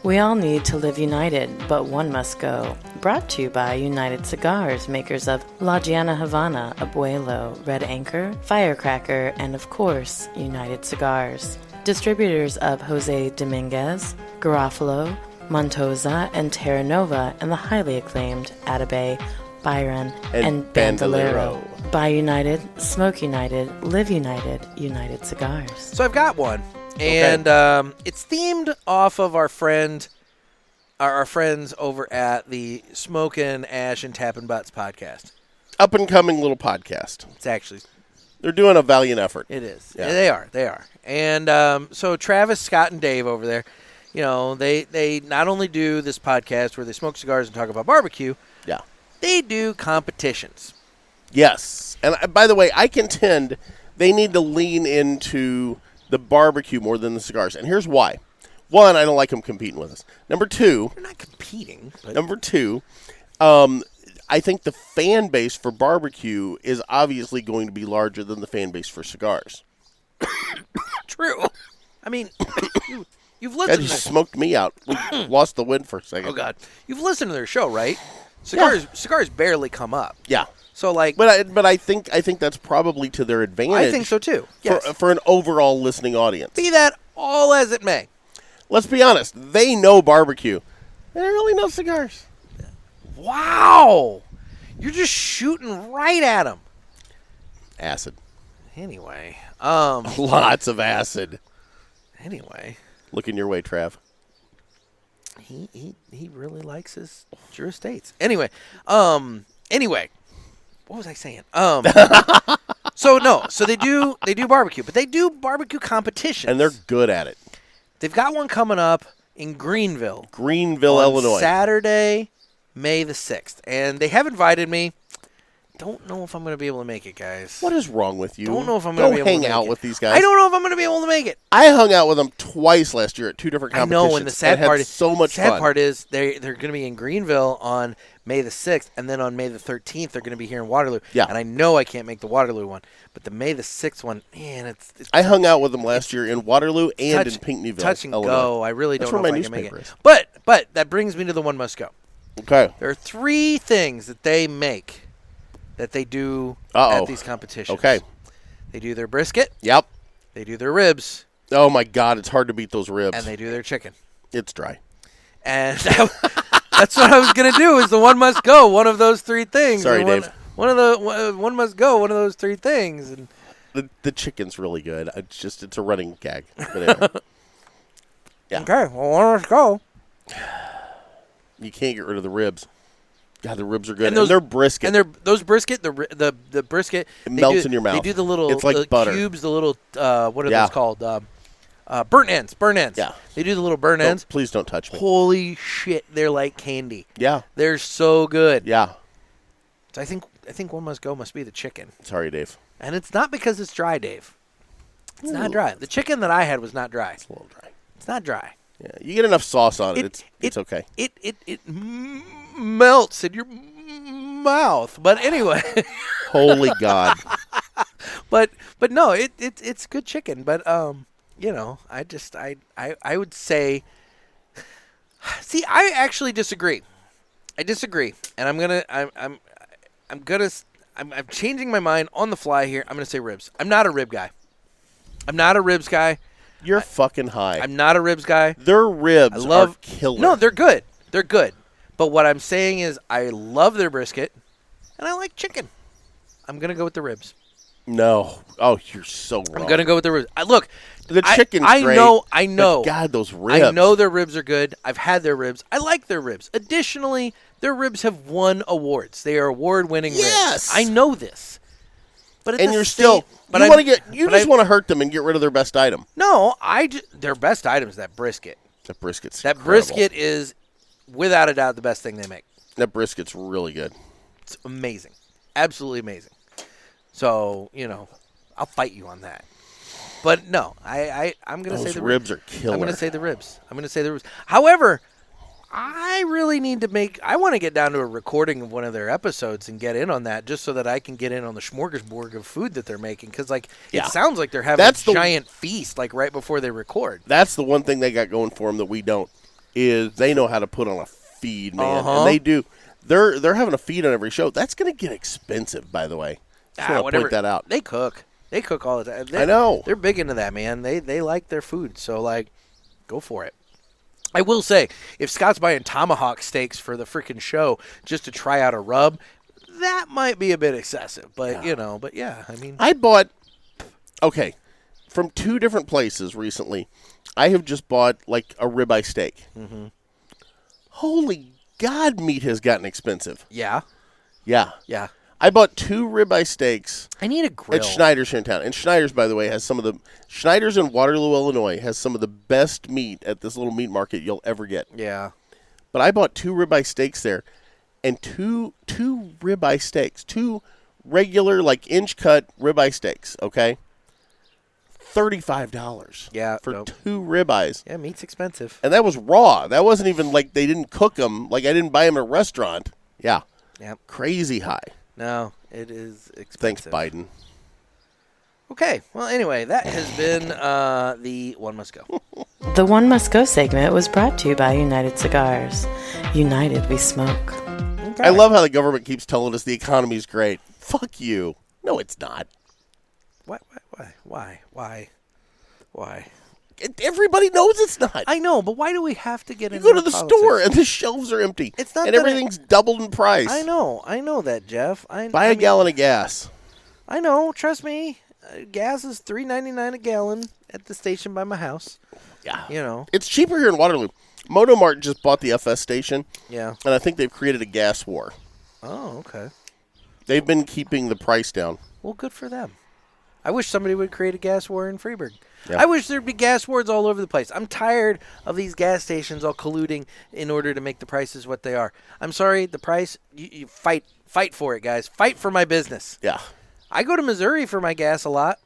We all need to live united, but one must go. Brought to you by United Cigars, makers of La Giana Havana, Abuelo, Red Anchor, Firecracker, and of course, United Cigars. Distributors of Jose Dominguez, Garofalo, Montosa, and Terra Nova, and the highly acclaimed Atabey, Byron, and Bandolero. Buy United, Smoke United, Live United, United Cigars. So I've got one, and it's themed off of our friends over at the Smokin, Ash, and Tappin Butts podcast. Up and coming little podcast. It's actually they're doing a valiant effort. It is. Yeah. They are. And so Travis, Scott, and Dave over there, they not only do this podcast where they smoke cigars and talk about barbecue. Yeah. They do competitions. Yes. And by the way, I contend they need to lean into the barbecue more than the cigars. And here's why. One, I don't like them competing with us. Number two. They're not competing. But Number two, I think the fan base for barbecue is obviously going to be larger than the fan base for cigars. True. I mean, you've That listened. just smoked me out. We lost the win for a second. Oh, God. You've listened to their show, right? Cigars barely come up. Yeah. So but I think that's probably to their advantage. I think so too. Yes. For an overall listening audience. Be that all as it may. Let's be honest. They know barbecue. They don't really know cigars. Wow. You're just shooting right at them. Acid. Anyway. Lots of acid. Anyway. Looking your way, Trav. He really likes his Drew Estates. Anyway. What was I saying? So they do barbecue, but they do barbecue competitions. And they're good at it. They've got one coming up in Greenville, Illinois. Saturday, May the 6th. And they have invited me. Don't know if I'm going to be able to make it, guys. What is wrong with you? Don't know if I'm going to be able to make it. Go hang out with these guys. I don't know if I'm going to be able to make it. I hung out with them twice last year at two different competitions. I know, and the sad part is so much fun. sad part is they're going to be in Greenville on May the 6th, and then on May the 13th they're going to be here in Waterloo. Yeah. And I know I can't make the Waterloo one, but the May the 6th one, man, it's I hung out with them last year in Waterloo and in Pinckneyville. Touch and Illinois. go. I really That's don't know where if my I can make newspaper it. is. But that brings me to the one must go. Okay. There are 3 things that they make that they do at these competitions. Okay. They do their brisket. Yep. They do their ribs. Oh, my God. It's hard to beat those ribs. And they do their chicken. It's dry. And that's what I was going to do is the one must go, one of those 3 things. Sorry, Dave. One must go, one of those 3 things. And the chicken's really good. It's a running gag. But anyway. Yeah. Okay, well, one must go. You can't get rid of the ribs. God, the ribs are good. And they're brisket. And those brisket, the brisket. It melts in your mouth. They do the little it's like butter. cubes, the little, what are those called? Burnt ends. Yeah. They do the little burnt ends. Please don't touch me. Holy shit, they're like candy. Yeah. They're so good. Yeah. So I think one must go must be the chicken. Sorry, Dave. And it's not because it's dry, Dave. It's not dry. The chicken that I had was not dry. It's a little dry. It's not dry. Yeah, you get enough sauce on it. It's okay. It melts in your mouth. But anyway. Holy God. But no, it's good chicken. But you know, I would say. See, I actually disagree. I disagree, and I'm changing my mind on the fly here. I'm gonna say ribs. I'm not a rib guy. You're fucking high. I'm not a ribs guy. Their ribs are killer. No, they're good. They're good. But what I'm saying is I love their brisket, and I like chicken. I'm gonna go with the ribs. No. Oh, you're so wrong. I'm gonna go with the ribs. Look, the chicken's great. I know. God, those ribs. I know their ribs are good. I've had their ribs. I like their ribs. Additionally, their ribs have won awards. They are award-winning ribs. I know this. But and you're still. But you just want to hurt them and get rid of their best item. No, their best item is that brisket. That brisket's That incredible. brisket is, without a doubt, the best thing they make. That brisket's really good. It's amazing. Absolutely amazing. So, you know, I'll fight you on that. But no, I'm going to say the ribs are killer. I'm going to say the ribs. However, I really need to I want to get down to a recording of one of their episodes and get in on that just so that I can get in on the smorgasbord of food that they're making. Because, it sounds like they're having a giant feast, right before they record. That's the one thing they got going for them that we don't, is they know how to put on a feed, man. And they do. They're having a feed on every show. That's going to get expensive, by the way. Just want to point that out. They cook. They cook all the time. I know. They're big into that, man. They like their food. So, go for it. I will say, if Scott's buying tomahawk steaks for the freaking show just to try out a rub, that might be a bit excessive. But, I mean. I bought, from 2 different places recently, I have just bought, a ribeye steak. Mm-hmm. Holy God, meat has gotten expensive. Yeah. Yeah. Yeah. I bought 2 ribeye steaks. I need a grill. At Schneider's here in town. And Schneider's, by the way, has Schneider's in Waterloo, Illinois, has some of the best meat at this little meat market you'll ever get. Yeah. But I bought 2 ribeye steaks there, and two ribeye steaks, 2 regular, inch-cut ribeye steaks, okay? $35. Yeah. For 2 ribeyes. Yeah, meat's expensive. And that was raw. That wasn't even they didn't cook them. I didn't buy them at a restaurant. Yeah. Yep. Crazy high. No, it is expensive. Thanks, Biden. Okay. Well, anyway, that has been the One Must Go. The One Must Go segment was brought to you by United Cigars. United, we smoke. Okay. I love how the government keeps telling us the economy's great. Fuck you. No, it's not. Why? Everybody knows it's not. I know, but why do we have to get into You go to the politics? store and the shelves are empty. It's not and everything's doubled in price. I know that, Jeff. Buy a gallon of gas. I know. Trust me. Gas is $3.99 a gallon at the station by my house. Yeah. It's cheaper here in Waterloo. Motomart just bought the FS station. Yeah. And I think they've created a gas war. Oh, okay. They've been keeping the price down. Well, good for them. I wish somebody would create a gas war in Freeburg. Yeah. I wish there'd be gas wars all over the place. I'm tired of these gas stations all colluding in order to make the prices what they are. I'm sorry, the price, you fight for it, guys. Fight for my business. Yeah. I go to Missouri for my gas a lot.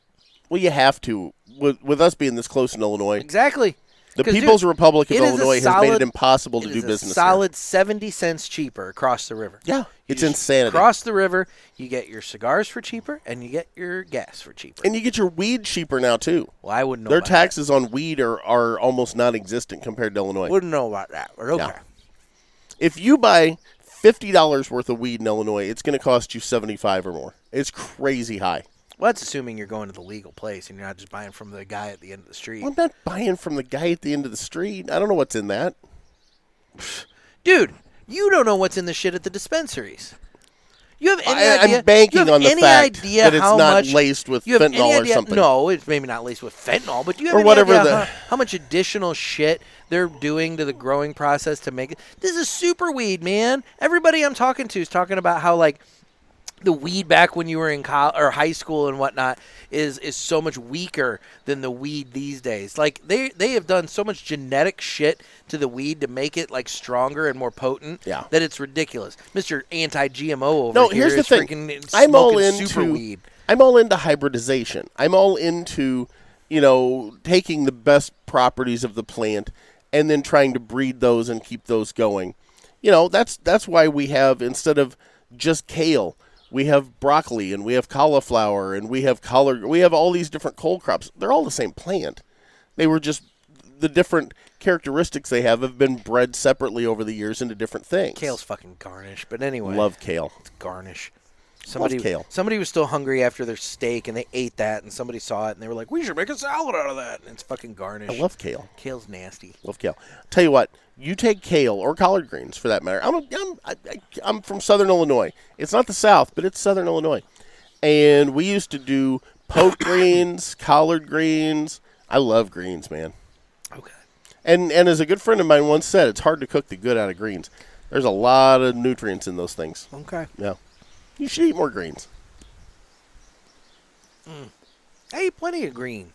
Well, you have to. With us being this close in Illinois. Exactly. The People's Republic of Illinois has made it impossible to do business here. It is a solid 70 cents cheaper across the river. Yeah, it's insanity. Across the river, you get your cigars for cheaper, and you get your gas for cheaper. And you get your weed cheaper now, too. Well, I wouldn't know Their about taxes that. on weed are almost non-existent compared to Illinois. Wouldn't know about that, but okay. Yeah. If you buy $50 worth of weed in Illinois, it's going to cost you $75 or more. It's crazy high. Well, that's assuming you're going to the legal place and you're not just buying from the guy at the end of the street. I'm not buying from the guy at the end of the street. I don't know what's in that. Dude, you don't know what's in the shit at the dispensaries. You have any idea? I'm banking on the fact that it's not laced with fentanyl or something. No, it's maybe not laced with fentanyl, but you have any idea how much additional shit they're doing to the growing process to make it? This is super weed, man. Everybody I'm talking to is talking about how, the weed back when you were in college or high school and whatnot is so much weaker than the weed these days. They have done so much genetic shit to the weed to make it stronger and more potent that it's ridiculous. Mr. Anti-GMO over here here's the thing. freaking I'm all smoking super weed. I'm all into hybridization. I'm all into, taking the best properties of the plant and then trying to breed those and keep those going. That's why we have, instead of just kale. We have broccoli, and we have cauliflower, and we have collard. We have all these different cole crops. They're all the same plant. They were just the different characteristics they have been bred separately over the years into different things. Kale's fucking garnish, but anyway. Love kale. It's garnish. Love kale. Somebody was still hungry after their steak, and they ate that, and somebody saw it, and they were like, we should make a salad out of that. And it's fucking garnish. I love kale. Kale's nasty. Love kale. Tell you what, you take kale or collard greens for that matter. I'm from Southern Illinois. It's not the South, but it's Southern Illinois. And we used to do poke greens, collard greens. I love greens, man. Okay. And as a good friend of mine once said, it's hard to cook the good out of greens. There's a lot of nutrients in those things. Okay. Yeah. You should eat more greens. I eat plenty of green.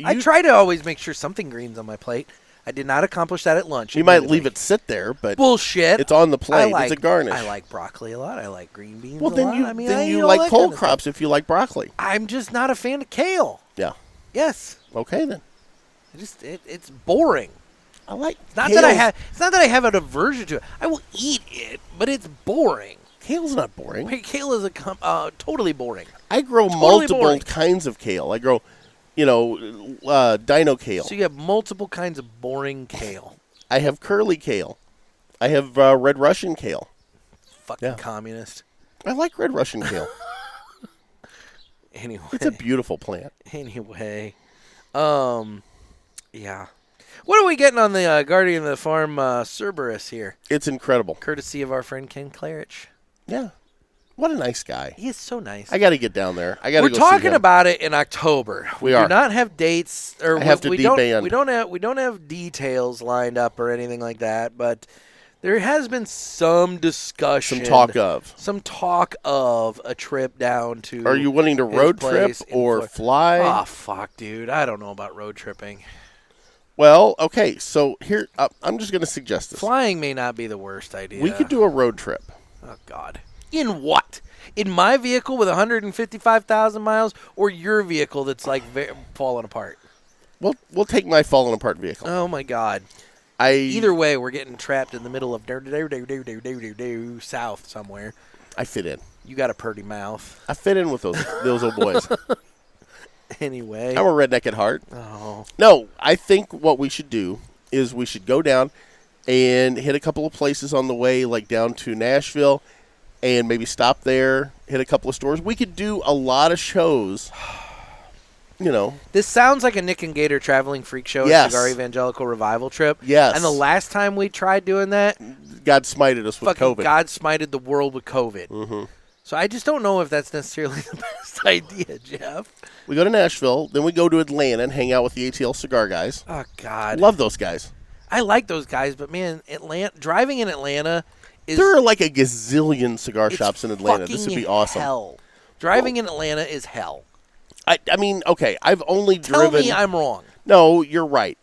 I try to always make sure something green's on my plate. I did not accomplish that at lunch. You might leave it sit there, but bullshit. It's on the plate. It's a garnish. I like broccoli a lot. I like green beans. Well, a then lot. you like cole crops if you like broccoli. I'm just not a fan of kale. Yeah. Yes. Okay then. It's boring. I like. It's not that I have an aversion to it. I will eat it, but it's boring. Kale's not boring. Kale is totally boring. I grow multiple kinds of kale. I grow, dino kale. So you have multiple kinds of boring kale. I have curly kale. I have red Russian kale. Fucking communist. I like red Russian kale. Anyway. It's a beautiful plant. Anyway. Yeah. What are we getting on the Guardian of the Farm Cerberus here? It's incredible. Courtesy of our friend Ken Clarich. Yeah. What a nice guy. He is so nice. I got to get down there. We're talking about it in October. We do not have dates, or I have to deband. We don't have details lined up or anything like that. But there has been some discussion, some talk of a trip down to. Are you wanting to road trip or fly? Oh fuck, dude! I don't know about road tripping. Well, okay. So here, I'm just going to suggest this. Flying may not be the worst idea. We could do a road trip. Oh God. In what? In my vehicle with 155,000 miles, or your vehicle that's like falling apart? We'll take my falling apart vehicle. Oh my God! Either way, we're getting trapped in the middle of south somewhere. I fit in. You got a purty mouth. I fit in with those old boys. Anyway, I'm a redneck at heart. Oh no! I think what we should do is we should go down and hit a couple of places on the way, like down to Nashville, and maybe stop there, hit a couple of stores. We could do a lot of shows, This sounds like a Nick and Gator traveling freak show yes. Cigar Evangelical Revival trip. Yes. And the last time we tried doing that, God smited us with COVID. God smited the world with COVID. Mm-hmm. So I just don't know if that's necessarily the best idea, Jeff. We go to Nashville, then we go to Atlanta and hang out with the ATL cigar guys. Oh, God. Love those guys. I like those guys, but, man, driving in Atlanta is... There are like a gazillion cigar shops in Atlanta. This would be awesome. Hell. Driving in Atlanta is hell. I mean, okay, I've only driven... Tell me I'm wrong. No, you're right.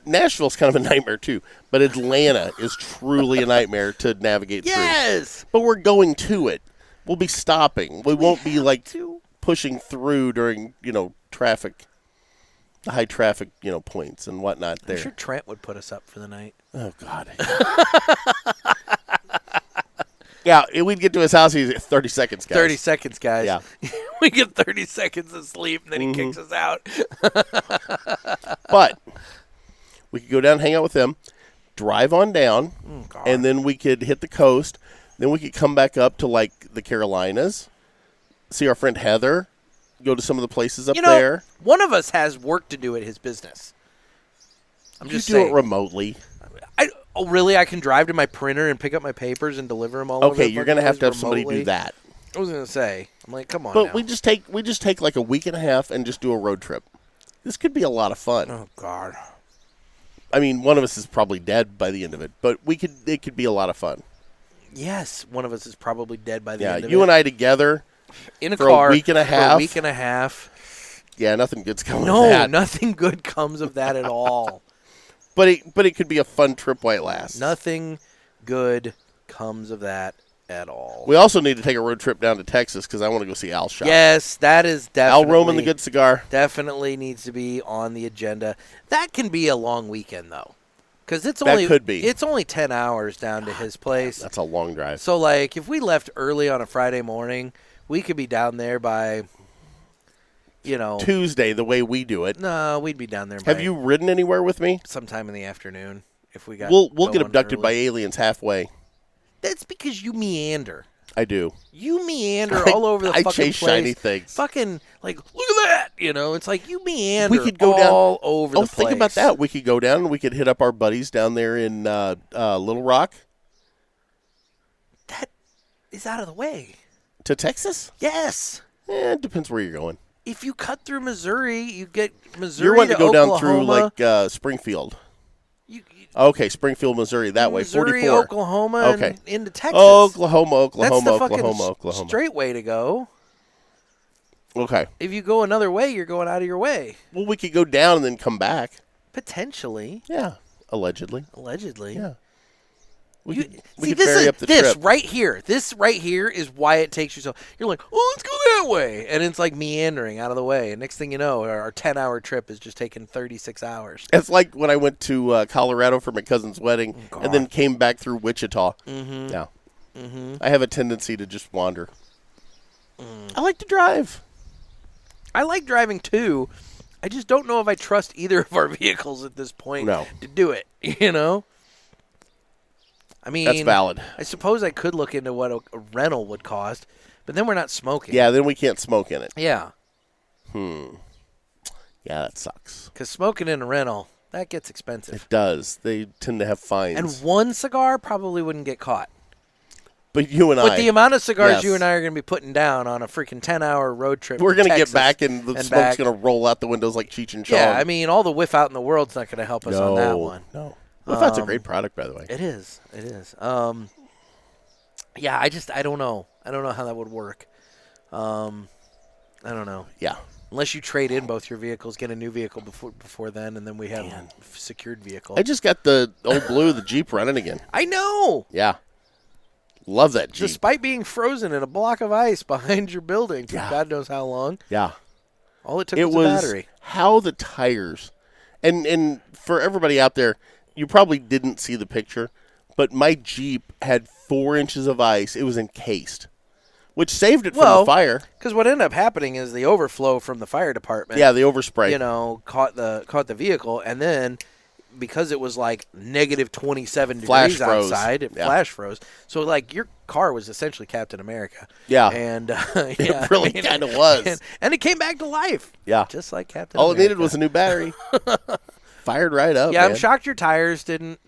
Nashville's kind of a nightmare, too. But Atlanta is truly a nightmare to navigate through. Yes! But we're going to it. We'll be stopping. We won't be, pushing through during, traffic, the high traffic, points and whatnot there. I'm sure Trent would put us up for the night. Oh, God. Yeah, we'd get to his house, he's 30 seconds, guys. 30 seconds, guys. Yeah. We get 30 seconds of sleep, and then he kicks us out. But we could go down and hang out with them, drive on down, and then we could hit the coast. Then we could come back up to, the Carolinas, see our friend Heather, go to some of the places up there. One of us has work to do at his business. I'm just saying. Do it remotely. Oh, really? I can drive to my printer and pick up my papers and deliver them all over the Okay, you're going to have somebody remotely? do that. I was going to say. I'm like, come on But now. we just take like a week and a half and just do a road trip. This could be a lot of fun. Oh, God. I mean, one of us is probably dead by the end of it, but it could be a lot of fun. Yes, one of us is probably dead by the end of it. Yeah, you and I together in a for car a week and a half. For a week and a half. Yeah, nothing good's coming of that. No, nothing good comes of that at all. But it could be a fun trip while it lasts. Nothing good comes of that at all. We also need to take a road trip down to Texas because I want to go see Al's shop. Yes, that is definitely. Al Roman, the good cigar. Definitely needs to be on the agenda. That can be a long weekend, though. Because could be. It's only 10 hours down to his place. That's a long drive. So, like, if we left early on a Friday morning, we could be down there by, Tuesday, the way we do it. No, we'd be down there. Have you ridden anywhere with me? Sometime in the afternoon, if we got. We'll get abducted by aliens halfway. That's because you meander. I do. You meander all over the fucking place. I chase shiny things. Fucking, like, look at that. It's like you meander we could go all down, over the place. Think about that. We could go down and we could hit up our buddies down there in Little Rock. That is out of the way. To Texas? Yes. It depends where you're going. If you cut through Missouri, you get Missouri You're wanting to go Oklahoma. down through, like, Springfield. Okay, Springfield, Missouri, that way, 44. Missouri, Oklahoma, and into Texas. Oklahoma. That's the fucking straight way to go. Okay. If you go another way, you're going out of your way. Well, we could go down and then come back. Potentially. Yeah, allegedly. Yeah. We could vary up the this trip. right here. This right here is why it takes you so. You're like, oh, let's go that way, and it's like meandering out of the way. And next thing you know, our 10-hour trip is just taking 36 hours. It's like when I went to Colorado for my cousin's wedding, and then came back through Wichita. Mm-hmm. Yeah. Mm-hmm. I have a tendency to just wander. I like to drive. I like driving too. I just don't know if I trust either of our vehicles at this point to do it. I mean, that's valid. I suppose I could look into what a rental would cost, but then we're not smoking. Yeah, then we can't smoke in it. Yeah. Yeah, that sucks. Because smoking in a rental, that gets expensive. It does. They tend to have fines. And one cigar probably wouldn't get caught. But you and With the amount of cigars you and I are going to be putting down on a freaking 10-hour road trip, we're going to get back and the smoke's going to roll out the windows like Cheech and Chong. Yeah, I mean, all the whiff out in the world's not going to help us on that one. No. That's a great product, by the way. It is. Yeah, I don't know. I don't know how that would work. I don't know. Yeah. Unless you trade in both your vehicles, get a new vehicle before then, and then we have a secured vehicle. I just got the old blue, the Jeep running again. I know. Yeah. Love that Jeep. Despite being frozen in a block of ice behind your building for God knows how long. Yeah. All it took was a battery. How the tires, and for everybody out there, you probably didn't see the picture, but my Jeep had 4 inches of ice. It was encased, which saved it from the fire. Because what ended up happening is the overflow from the fire department. Yeah, the overspray. Caught the vehicle, and then because it was like negative 27 degrees outside, it flash froze. So like your car was essentially Captain America. Yeah, and it really kind of was. And it came back to life. Yeah, just like Captain. All America. it needed was a new battery. Fired right up. Yeah, man. I'm shocked your tires didn't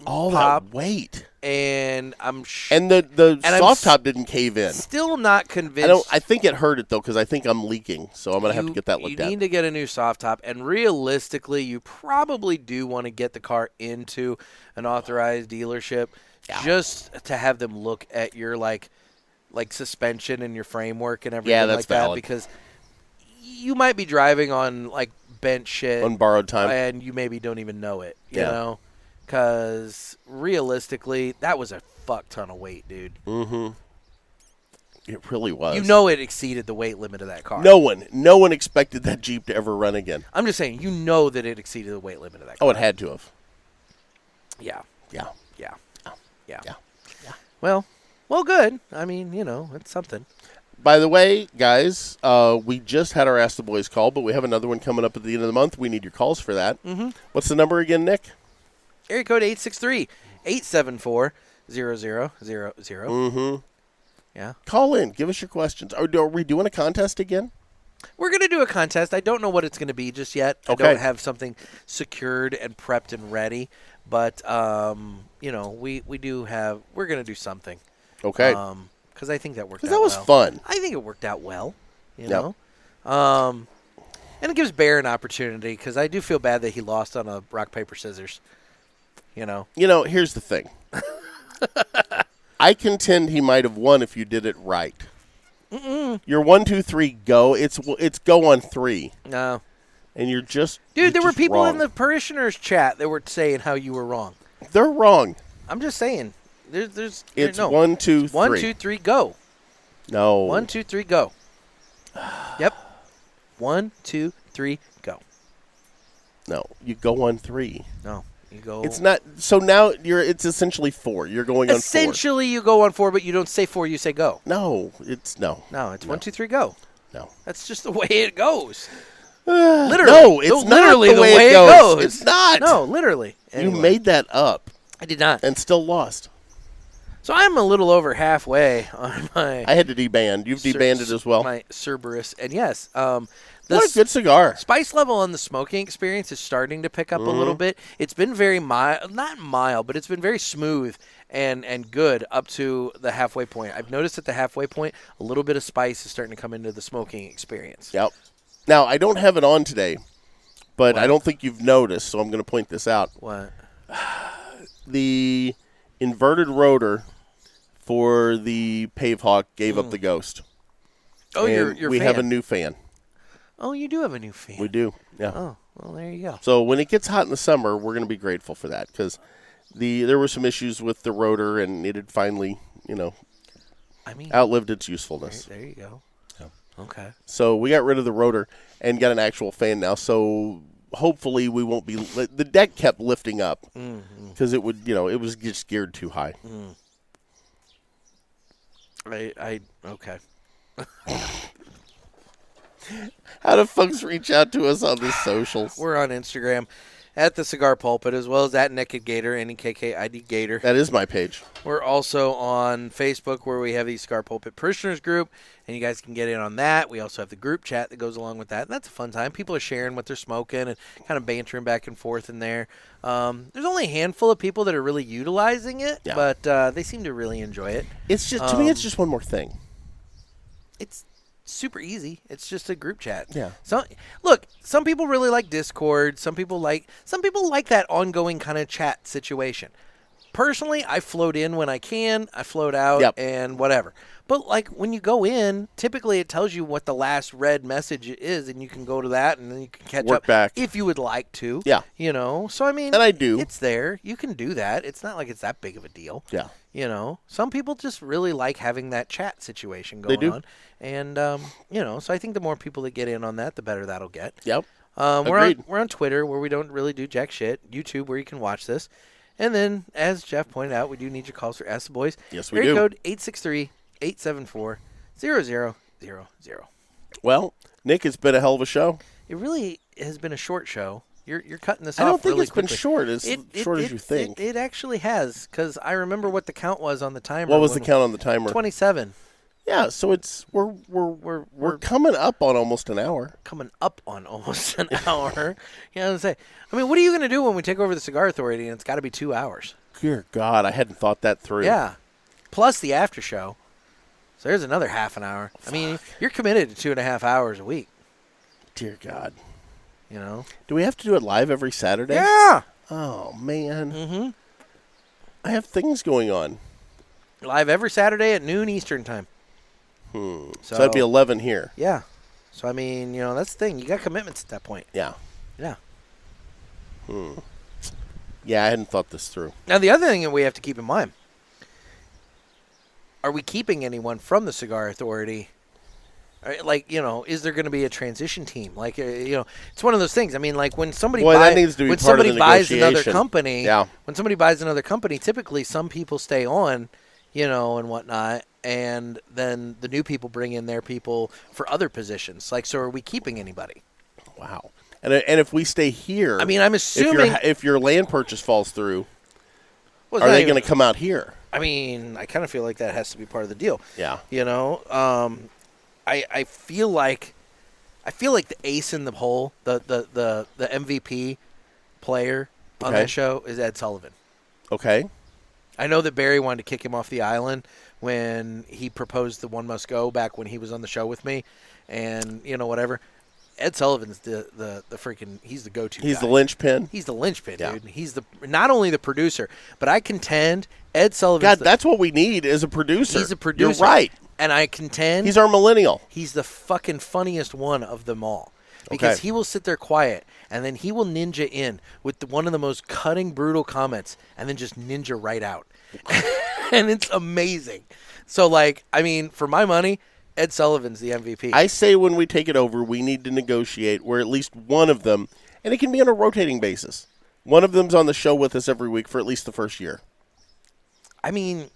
all pop. That weight. And and the soft top didn't cave in. Still not convinced. I think it hurt it though because I think I'm leaking, so I'm gonna have to get that looked at. You need to get a new soft top, and realistically, you probably do want to get the car into an authorized dealership just to have them look at your like suspension and your framework and everything like that, because you might be driving on like bent shit on borrowed time, and you maybe don't even know it. You know. Because realistically, that was a fuck ton of weight, dude. Mm-hmm. It really was. It exceeded the weight limit of that car. No one expected that Jeep to ever run again. I'm just saying, that it exceeded the weight limit of that car. Oh, it had to have. Yeah. Yeah. Well, good. I mean, it's something. By the way, guys, we just had our Ask the Boys call, but we have another one coming up at the end of the month. We need your calls for that. Mm-hmm. What's the number again, Nick? Area code 863-874-0000. Mm-hmm. Yeah. Call in. Give us your questions. Are we doing a contest again? We're going to do a contest. I don't know what it's going to be just yet. Okay. I don't have something secured and prepped and ready. But, we're going to do something. Okay. Because I think that worked out well. Because that was fun. I think it worked out well, you know. And it gives Bear an opportunity because I do feel bad that he lost on a rock, paper, scissors. Here's the thing. I contend he might have won if you did it right. Your 1, 2, 3 go. It's go on 3. No. And you're just dude. There were people wrong. in the parishioners chat that were saying how you were wrong. They're wrong. I'm just saying. It's 1, 2, 3. 1, 2, 3 go. No. 1, 2, 3 go. Yep. 1, 2, 3 go. No, you go on 3. No. You go. It's not. So now it's essentially 4. You're going on 4. Essentially, you go on 4, but you don't say 4. You say go. No, it's no. No, it's 1, 2, 3, go. No, that's just the way it goes. Literally, no, it's literally not the way it goes. goes. It's not. No, literally. Anyway. You made that up. I did not, and still lost. So I'm a little over halfway on my. I had to deband. You've debanded as well. My Cerberus, and yes, what a good cigar. Spice level on the smoking experience is starting to pick up a little bit. It's been very mild, not mild, but it's been very smooth and good up to the halfway point. I've noticed at the halfway point, a little bit of spice is starting to come into the smoking experience. Yep. Now, I don't have it on today, but I don't think you've noticed, so I'm going to point this out. What? The inverted rotor for the Pavehawk gave up the ghost. Oh, and your we fan. have a new fan. Oh, you do have a new fan. We do, yeah. Oh, well, there you go. So when it gets hot in the summer, we're going to be grateful for that because there were some issues with the rotor, and it had finally, outlived its usefulness. There you go. Yeah. Okay. So we got rid of the rotor and got an actual fan now. So hopefully we won't be. The deck kept lifting up because it would, it was just geared too high. Okay. How do folks reach out to us on the socials? We're on Instagram at the Cigar Pulpit, as well as at Naked Gator, NEKKID Gator. That is my page. We're also on Facebook, where we have the Cigar Pulpit Parishioners group, and you guys can get in on that. We also have the group chat that goes along with that, and that's a fun time. People are sharing what they're smoking and kind of bantering back and forth in there. There's only a handful of people that are really utilizing it, but they seem to really enjoy it. It's just to me, it's just one more thing. It's super easy. It's just a group chat. Yeah. So look, some people really like Discord. Some people like that ongoing kind of chat situation. Personally, I float in when I can. I float out and whatever. But like when you go in, typically it tells you what the last read message is, and you can go to that, and then you can catch up back if you would like to. Yeah. So I mean, and I do. It's there. You can do that. It's not like it's that big of a deal. Yeah. Some people just really like having that chat situation going on. And, so I think the more people that get in on that, the better that'll get. Yep. We're on Twitter, where we don't really do jack shit. YouTube, where you can watch this. And then, as Jeff pointed out, we do need your calls for Ask the Boys. Yes, we do. Area code 863-874-0000. Well, Nick, it's been a hell of a show. It really has been a short show. You're cutting this off. I don't think really it's quickly. Been short as short as you think. It actually has, because I remember what the count was on the timer. What was the count on the timer? 27. Yeah, so we're coming up on almost an hour. Coming up on almost an hour. You know what I'm saying? I mean, what are you going to do when we take over the Cigar Authority and it's got to be 2 hours? Dear God, I hadn't thought that through. Yeah. Plus the after show. So there's another half an hour. I mean, you're committed to 2.5 hours a week. Dear God. Do we have to do it live every Saturday? Yeah. Oh, man. I have things going on. Live every Saturday at noon Eastern time. So that'd be 11 here. Yeah. So, I mean, that's the thing. You got commitments at that point. Yeah. Yeah. Yeah, I hadn't thought this through. Now, the other thing that we have to keep in mind, are we keeping anyone from the Cigar Authority? Like, is there going to be a transition team? Like, it's one of those things. I mean, like when somebody buys another company, when somebody buys another company, typically some people stay on, and whatnot, and then the new people bring in their people for other positions. Like, so are we keeping anybody? Wow. And if we stay here, I mean, I'm assuming if your land purchase falls through, are they going to come out here? I mean, I kind of feel like that has to be part of the deal. Yeah. I feel like the ace in the hole, the MVP player on that show is Ed Sullivan. Okay. I know that Barry wanted to kick him off the island when he proposed the One Must Go back when he was on the show with me, and whatever. Ed Sullivan's the freaking, he's the go-to guy. He's the linchpin. He's the linchpin, dude. He's not only the producer, but I contend Ed Sullivan. God, that's what we need is a producer. He's a producer. You're right. And I contend he's our millennial. He's the fucking funniest one of them all. Because he will sit there quiet, and then he will ninja in with one of the most cutting, brutal comments, and then just ninja right out. And it's amazing. So, like, I mean, for my money, Ed Sullivan's the MVP. I say when we take it over, we need to negotiate where at least one of them, and it can be on a rotating basis, One of them's on the show with us every week for at least the first year. I mean,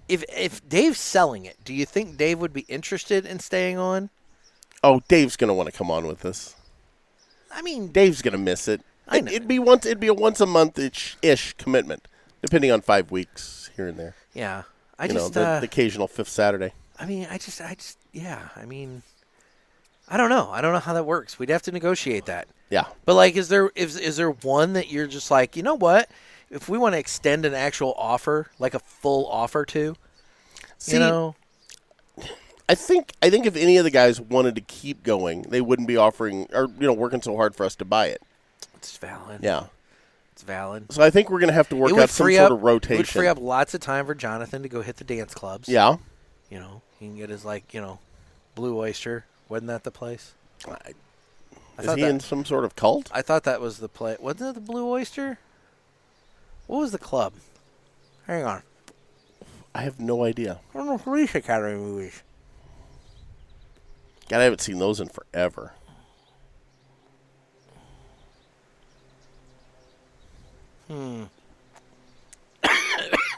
if Dave's selling it, do you think Dave would be interested in staying on? Oh, Dave's going to want to come on with us. I mean, Dave's going to miss it. It'd be a once a month ish commitment, depending on 5 weeks here and there. Yeah, the occasional fifth Saturday. I mean, yeah. I mean, I don't know. I don't know how that works. We'd have to negotiate that. Yeah. But like, is there one that you're just like, you know what? If we want to extend an actual offer, like a full offer to, See, I think if any of the guys wanted to keep going, they wouldn't be offering or working so hard for us to buy it. It's valid. Yeah. It's valid. So I think we're going to have to work out some sort of rotation. It would free up lots of time for Jonathan to go hit the dance clubs. Yeah. He can get his Blue Oyster. Wasn't that the place? Is he in some sort of cult? I thought that was the place. Wasn't it the Blue Oyster? What was the club? Hang on. I have no idea. I don't know Police Academy movies. God, I haven't seen those in forever. Oh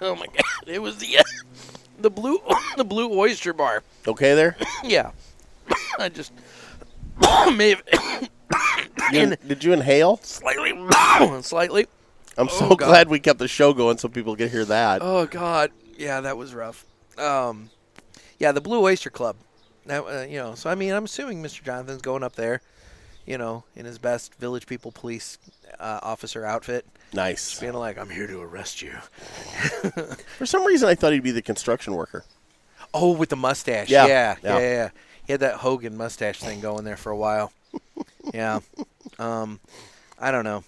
my God! It was the Blue Oyster Bar. Okay, there. Yeah, I just may have. Did you inhale? Slightly. I'm so glad we kept the show going so people could hear that. Oh God, yeah, that was rough. Yeah, the Blue Oyster Club. That so I mean, I'm assuming Mr. Jonathan's going up there, in his best Village People Police officer outfit. Nice. Just being like, I'm here to arrest you. For some reason, I thought he'd be the construction worker. Oh, with the mustache. Yeah. He had that Hogan mustache thing going there for a while. Yeah. I don't know.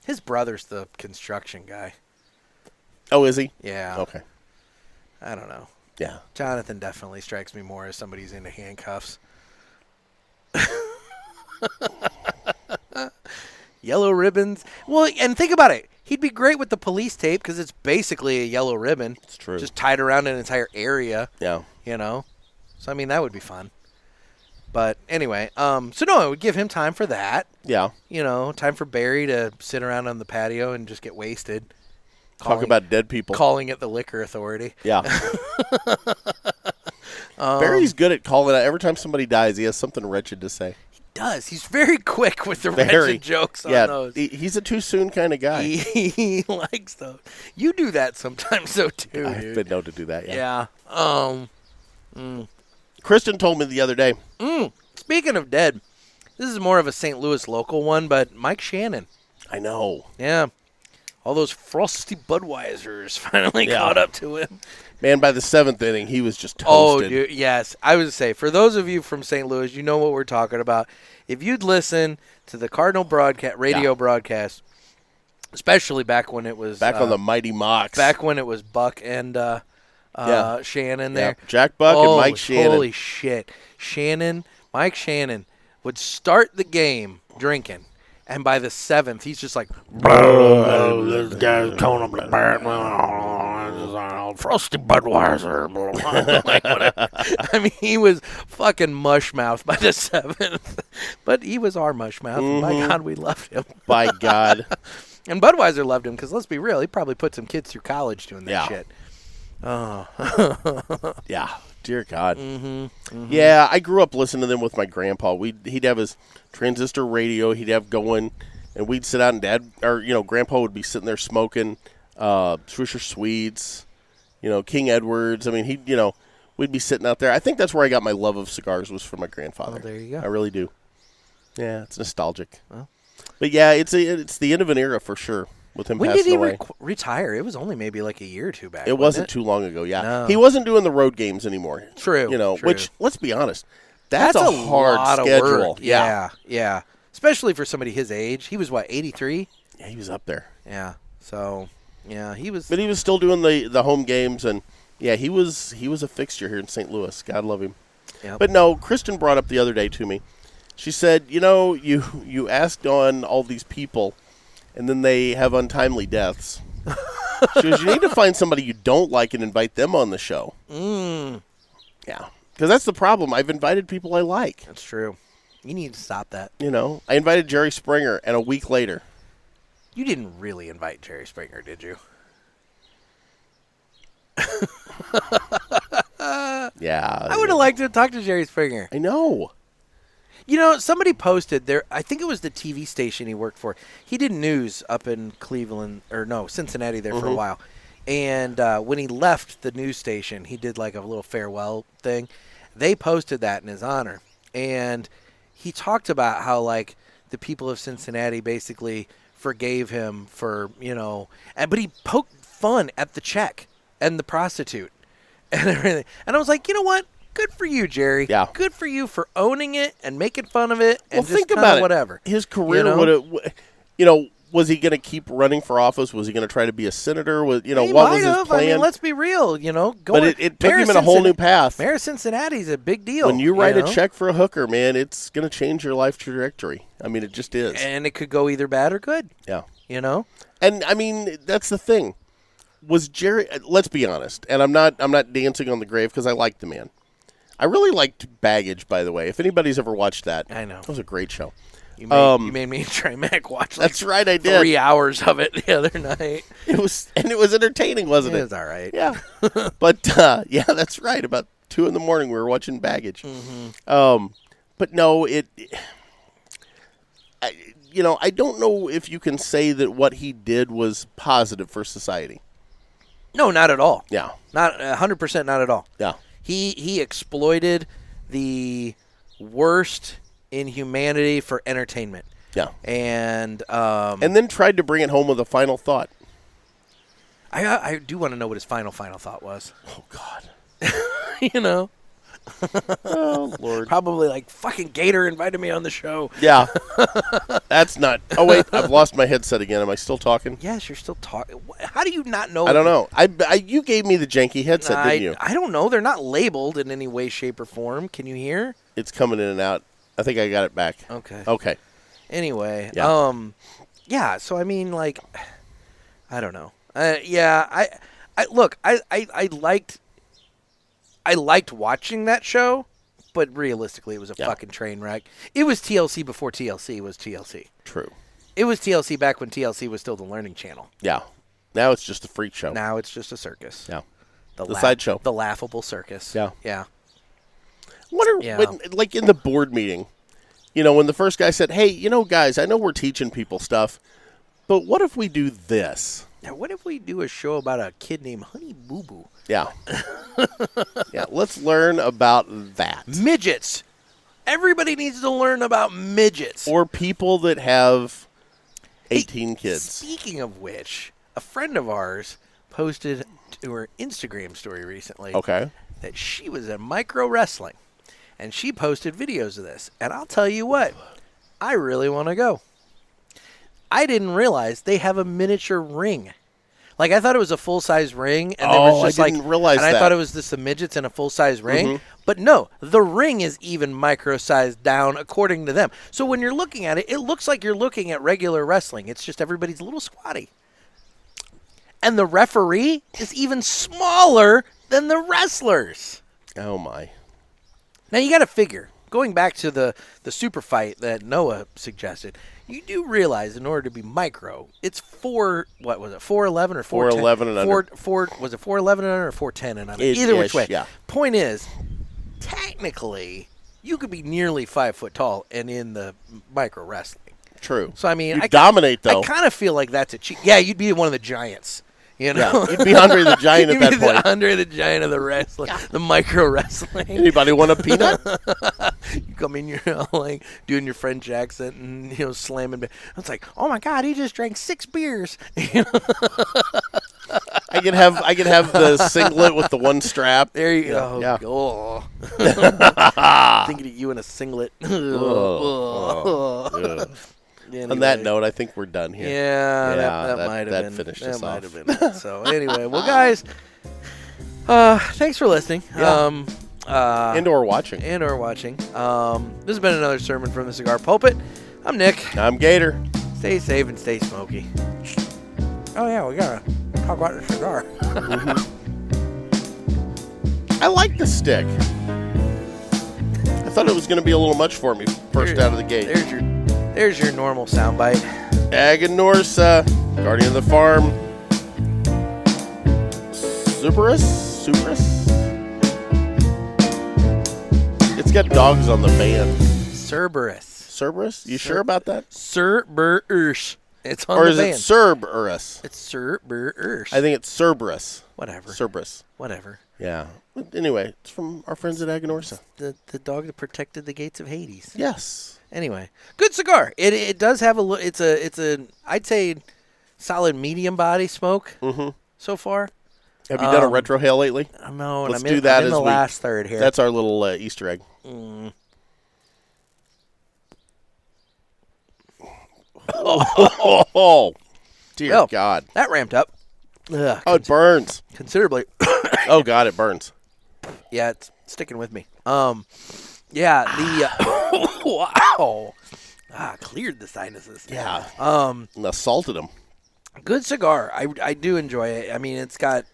His brother's the construction guy. Oh, is he? Yeah. Okay. I don't know. Yeah. Jonathan definitely strikes me more as somebody who's into handcuffs. Yellow ribbons. Well, and think about it. He'd be great with the police tape because it's basically a yellow ribbon. It's true. Just tied around an entire area. Yeah. So, I mean, that would be fun. But anyway, so no, I would give him time for that. Yeah. Time for Barry to sit around on the patio and just get wasted. Talk about dead people. Calling it the Liquor Authority. Yeah. Barry's good at calling out. Every time somebody dies, he has something wretched to say. He does. He's very quick with the wretched jokes on those. He's a too soon kind of guy. He likes those. You do that sometimes, though, too, I've been known to do that, yeah. Kristen told me the other day. Speaking of dead, this is more of a St. Louis local one, but Mike Shannon. I know. Yeah. All those frosty Budweisers finally caught up to him. Man, by the 7th inning, he was just Oh, toasted. dude, yes. I would say, for those of you from St. Louis, you know what we're talking about. If you'd listen to the Cardinal radio broadcast, especially back when it was... Back on the Mighty Mox. Back when it was Buck and Shannon there. Yeah. Jack Buck and Mike Shannon. Holy shit. Mike Shannon would start the game drinking. And by the 7th, he's just like, this guy's calling up the frosty Budweiser. I mean, he was fucking mush mouth by the 7th. But he was our mush mouth. Mm-hmm. By God, we loved him. By God. And Budweiser loved him because, let's be real, he probably put some kids through college doing that shit. Oh. Yeah. Dear God. Mm-hmm. Mm-hmm. Yeah, I grew up listening to them with my grandpa. He'd have his transistor radio he'd have going, and we'd sit out, and Grandpa would be sitting there smoking Swisher Swedes, King Edwards. I mean, we'd be sitting out there. I think that's where I got my love of cigars was from my grandfather. Oh, there you go. I really do. Yeah, it's nostalgic. Well. But yeah, it's the end of an era for sure. With him when passing did he away. Retire? It was only maybe like a year or two back. It wasn't too long ago, yeah. No. He wasn't doing the road games anymore. True. True. Which, let's be honest, that's a hard lot schedule. Of work. Yeah. Especially for somebody his age. He was, 83? Yeah, he was up there. Yeah. So, yeah, he was. But he was still doing the home games, and, yeah, he was a fixture here in St. Louis. God love him. Yep. But, no, Kristen brought up the other day to me. She said, you asked on all these people, and then they have untimely deaths. She goes, you need to find somebody you don't like and invite them on the show. Yeah. Because that's the problem. I've invited people I like. That's true. You need to stop that. I invited Jerry Springer, and a week later. You didn't really invite Jerry Springer, did you? Yeah. I would have liked to talk to Jerry Springer. I know. You know, somebody posted there, I think it was the TV station he worked for. He did news up in Cincinnati there for a while. And when he left the news station, he did like a little farewell thing. They posted that in his honor. And he talked about how, like, the people of Cincinnati basically forgave him for, but he poked fun at the check and the prostitute and everything. And I was like, you know what? Good for you, Jerry. Yeah. Good for you for owning it and making fun of it and Well, think just about it. whatever. His career would have, was he going to keep running for office? Was he going to try to be a senator? What He was might his have. plan? I mean, let's be real, But it took him in a whole new path. Mayor of Cincinnati's a big deal. When you write a check for a hooker, man, it's going to change your life trajectory. I mean, it just is. And it could go either bad or good. Yeah. And I mean, that's the thing. Was Jerry? Let's be honest, and I'm not dancing on the grave because I like the man. I really liked Baggage, by the way. If anybody's ever watched that, I know it was a great show. You made me and Trey Mac watch. Like that's right, I did 3 hours of it the other night. It was entertaining, wasn't it? It was all right. Yeah, but yeah, that's right. About 2 a.m, we were watching Baggage. But no, I don't know if you can say that what he did was positive for society. No, not at all. Yeah, not 100%. Not at all. Yeah, he exploited the worst in humanity for entertainment. Yeah, and then tried to bring it home with a final thought. I do want to know what his final thought was. Oh God, Oh Lord, probably like fucking Gator invited me on the show. Yeah, that's not. Oh wait, I've lost my headset again. Am I still talking? Yes, you're still talking. How do you not know? I don't know. You gave me the janky headset, didn't you? I don't know. They're not labeled in any way, shape, or form. Can you hear? It's coming in and out. I think I got it back. Okay. Anyway, yeah. So I mean, like, I don't know. I look. I liked watching that show, but realistically, it was a fucking train wreck. It was TLC before TLC was TLC. True. It was TLC back when TLC was still the Learning Channel. Yeah. Now it's just a freak show. Now it's just a circus. Yeah. The sideshow. The laughable circus. Yeah. Yeah. When, like in the board meeting, when the first guy said, hey, guys, I know we're teaching people stuff, but what if we do this? Now, what if we do a show about a kid named Honey Boo Boo? Yeah. Yeah, let's learn about that. Midgets. Everybody needs to learn about midgets. Or people that have 18 kids. Speaking of which, a friend of ours posted to her Instagram story recently that she was at micro wrestling, and she posted videos of this. And I'll tell you what, I really want to go. I didn't realize they have a miniature ring. Like, I thought it was a full-size ring, and there was just I didn't realize that. I thought it was just the midgets in a full-size ring. But no, the ring is even micro-sized down according to them. So when you're looking at it, it looks like you're looking at regular wrestling. It's just everybody's a little squatty. And the referee is even smaller than the wrestlers. Oh, my. Now, you got to figure, going back to the super fight that Noah suggested, you do realize in order to be micro, it's 4'11" or 4'10"? 4'11" and under. Was it 4'11" and under or 4'10" and under? Either which way. Yeah. Point is, technically, you could be nearly 5 foot tall and in the micro wrestling. True. So, I mean, you dominate, though. I kind of feel like that's a cheat. Yeah, you'd be one of the giants. Yeah, you'd be Andre the Giant at that point. Andre the Giant of the wrestling, the micro wrestling. Anybody want a peanut? You come in, you're like doing your French accent and slamming. It's like, oh my God, he just drank 6 beers. I could have the singlet with the one strap. There you go. Yeah. Thinking of you in a singlet. Anyway. On that note, I think we're done here. Yeah, that might have been. Finished that us might off. have been it. So anyway, well, guys, thanks for listening. Yeah. And or watching. This has been another sermon from the Cigar Pulpit. I'm Nick. I'm Gator. Stay safe and stay smoky. Oh yeah, we gotta talk about the cigar. I like the stick. I thought it was going to be a little much for me first out of the gate. There's your normal soundbite. Aganorsa, Guardian of the Farm. Cerberus? It's got dogs on the van. Cerberus. You sure about that? Cerberus. It's on or the van. Or is it Cerberus? It's Cerberus. I think it's Cerberus. Whatever. Cerberus. Whatever. Yeah. But anyway, it's from our friends at Aganorsa. The dog that protected the gates of Hades. Yes. Anyway, good cigar. It does have a it's a I'd say solid medium body smoke so far. Have you done a retrohale lately? No, Let's and do that I'm in as the last third here. That's our little Easter egg. Oh, dear God. That ramped up. Ugh, it burns. Considerably. Oh, God, it burns. Yeah, it's sticking with me. Yeah, the wow. Cleared the sinuses. Yeah. And assaulted them. Good cigar. I do enjoy it. I mean, it's got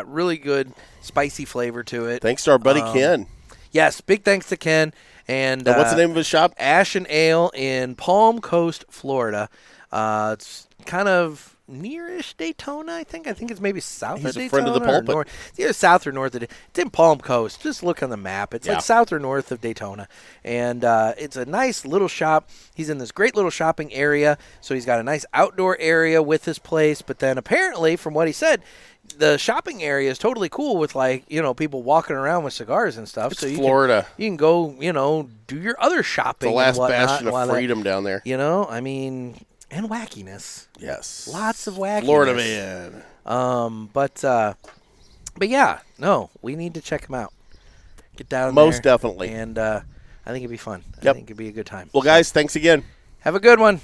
really good spicy flavor to it. Thanks to our buddy Ken. Yes, big thanks to Ken. And what's the name of his shop? Ash and Ale in Palm Coast, Florida. It's kind of nearish Daytona, I think. I think it's maybe south of Daytona. He's a friend of the pulpit. It's either south or north of it. It's in Palm Coast. Just look on the map. It's like south or north of Daytona. And it's a nice little shop. He's in this great little shopping area. So he's got a nice outdoor area with his place. But then apparently, from what he said, the shopping area is totally cool with, like, people walking around with cigars and stuff. It's so Florida. You can go, do your other shopping. The last and bastion of freedom down there. I mean, and wackiness. Yes. Lots of wackiness. Florida man. But yeah, no, we need to check him out. Get down there. Most there. definitely. And I think it'd be fun. Yep. I think it'd be a good time. Well, guys, thanks again. Have a good one.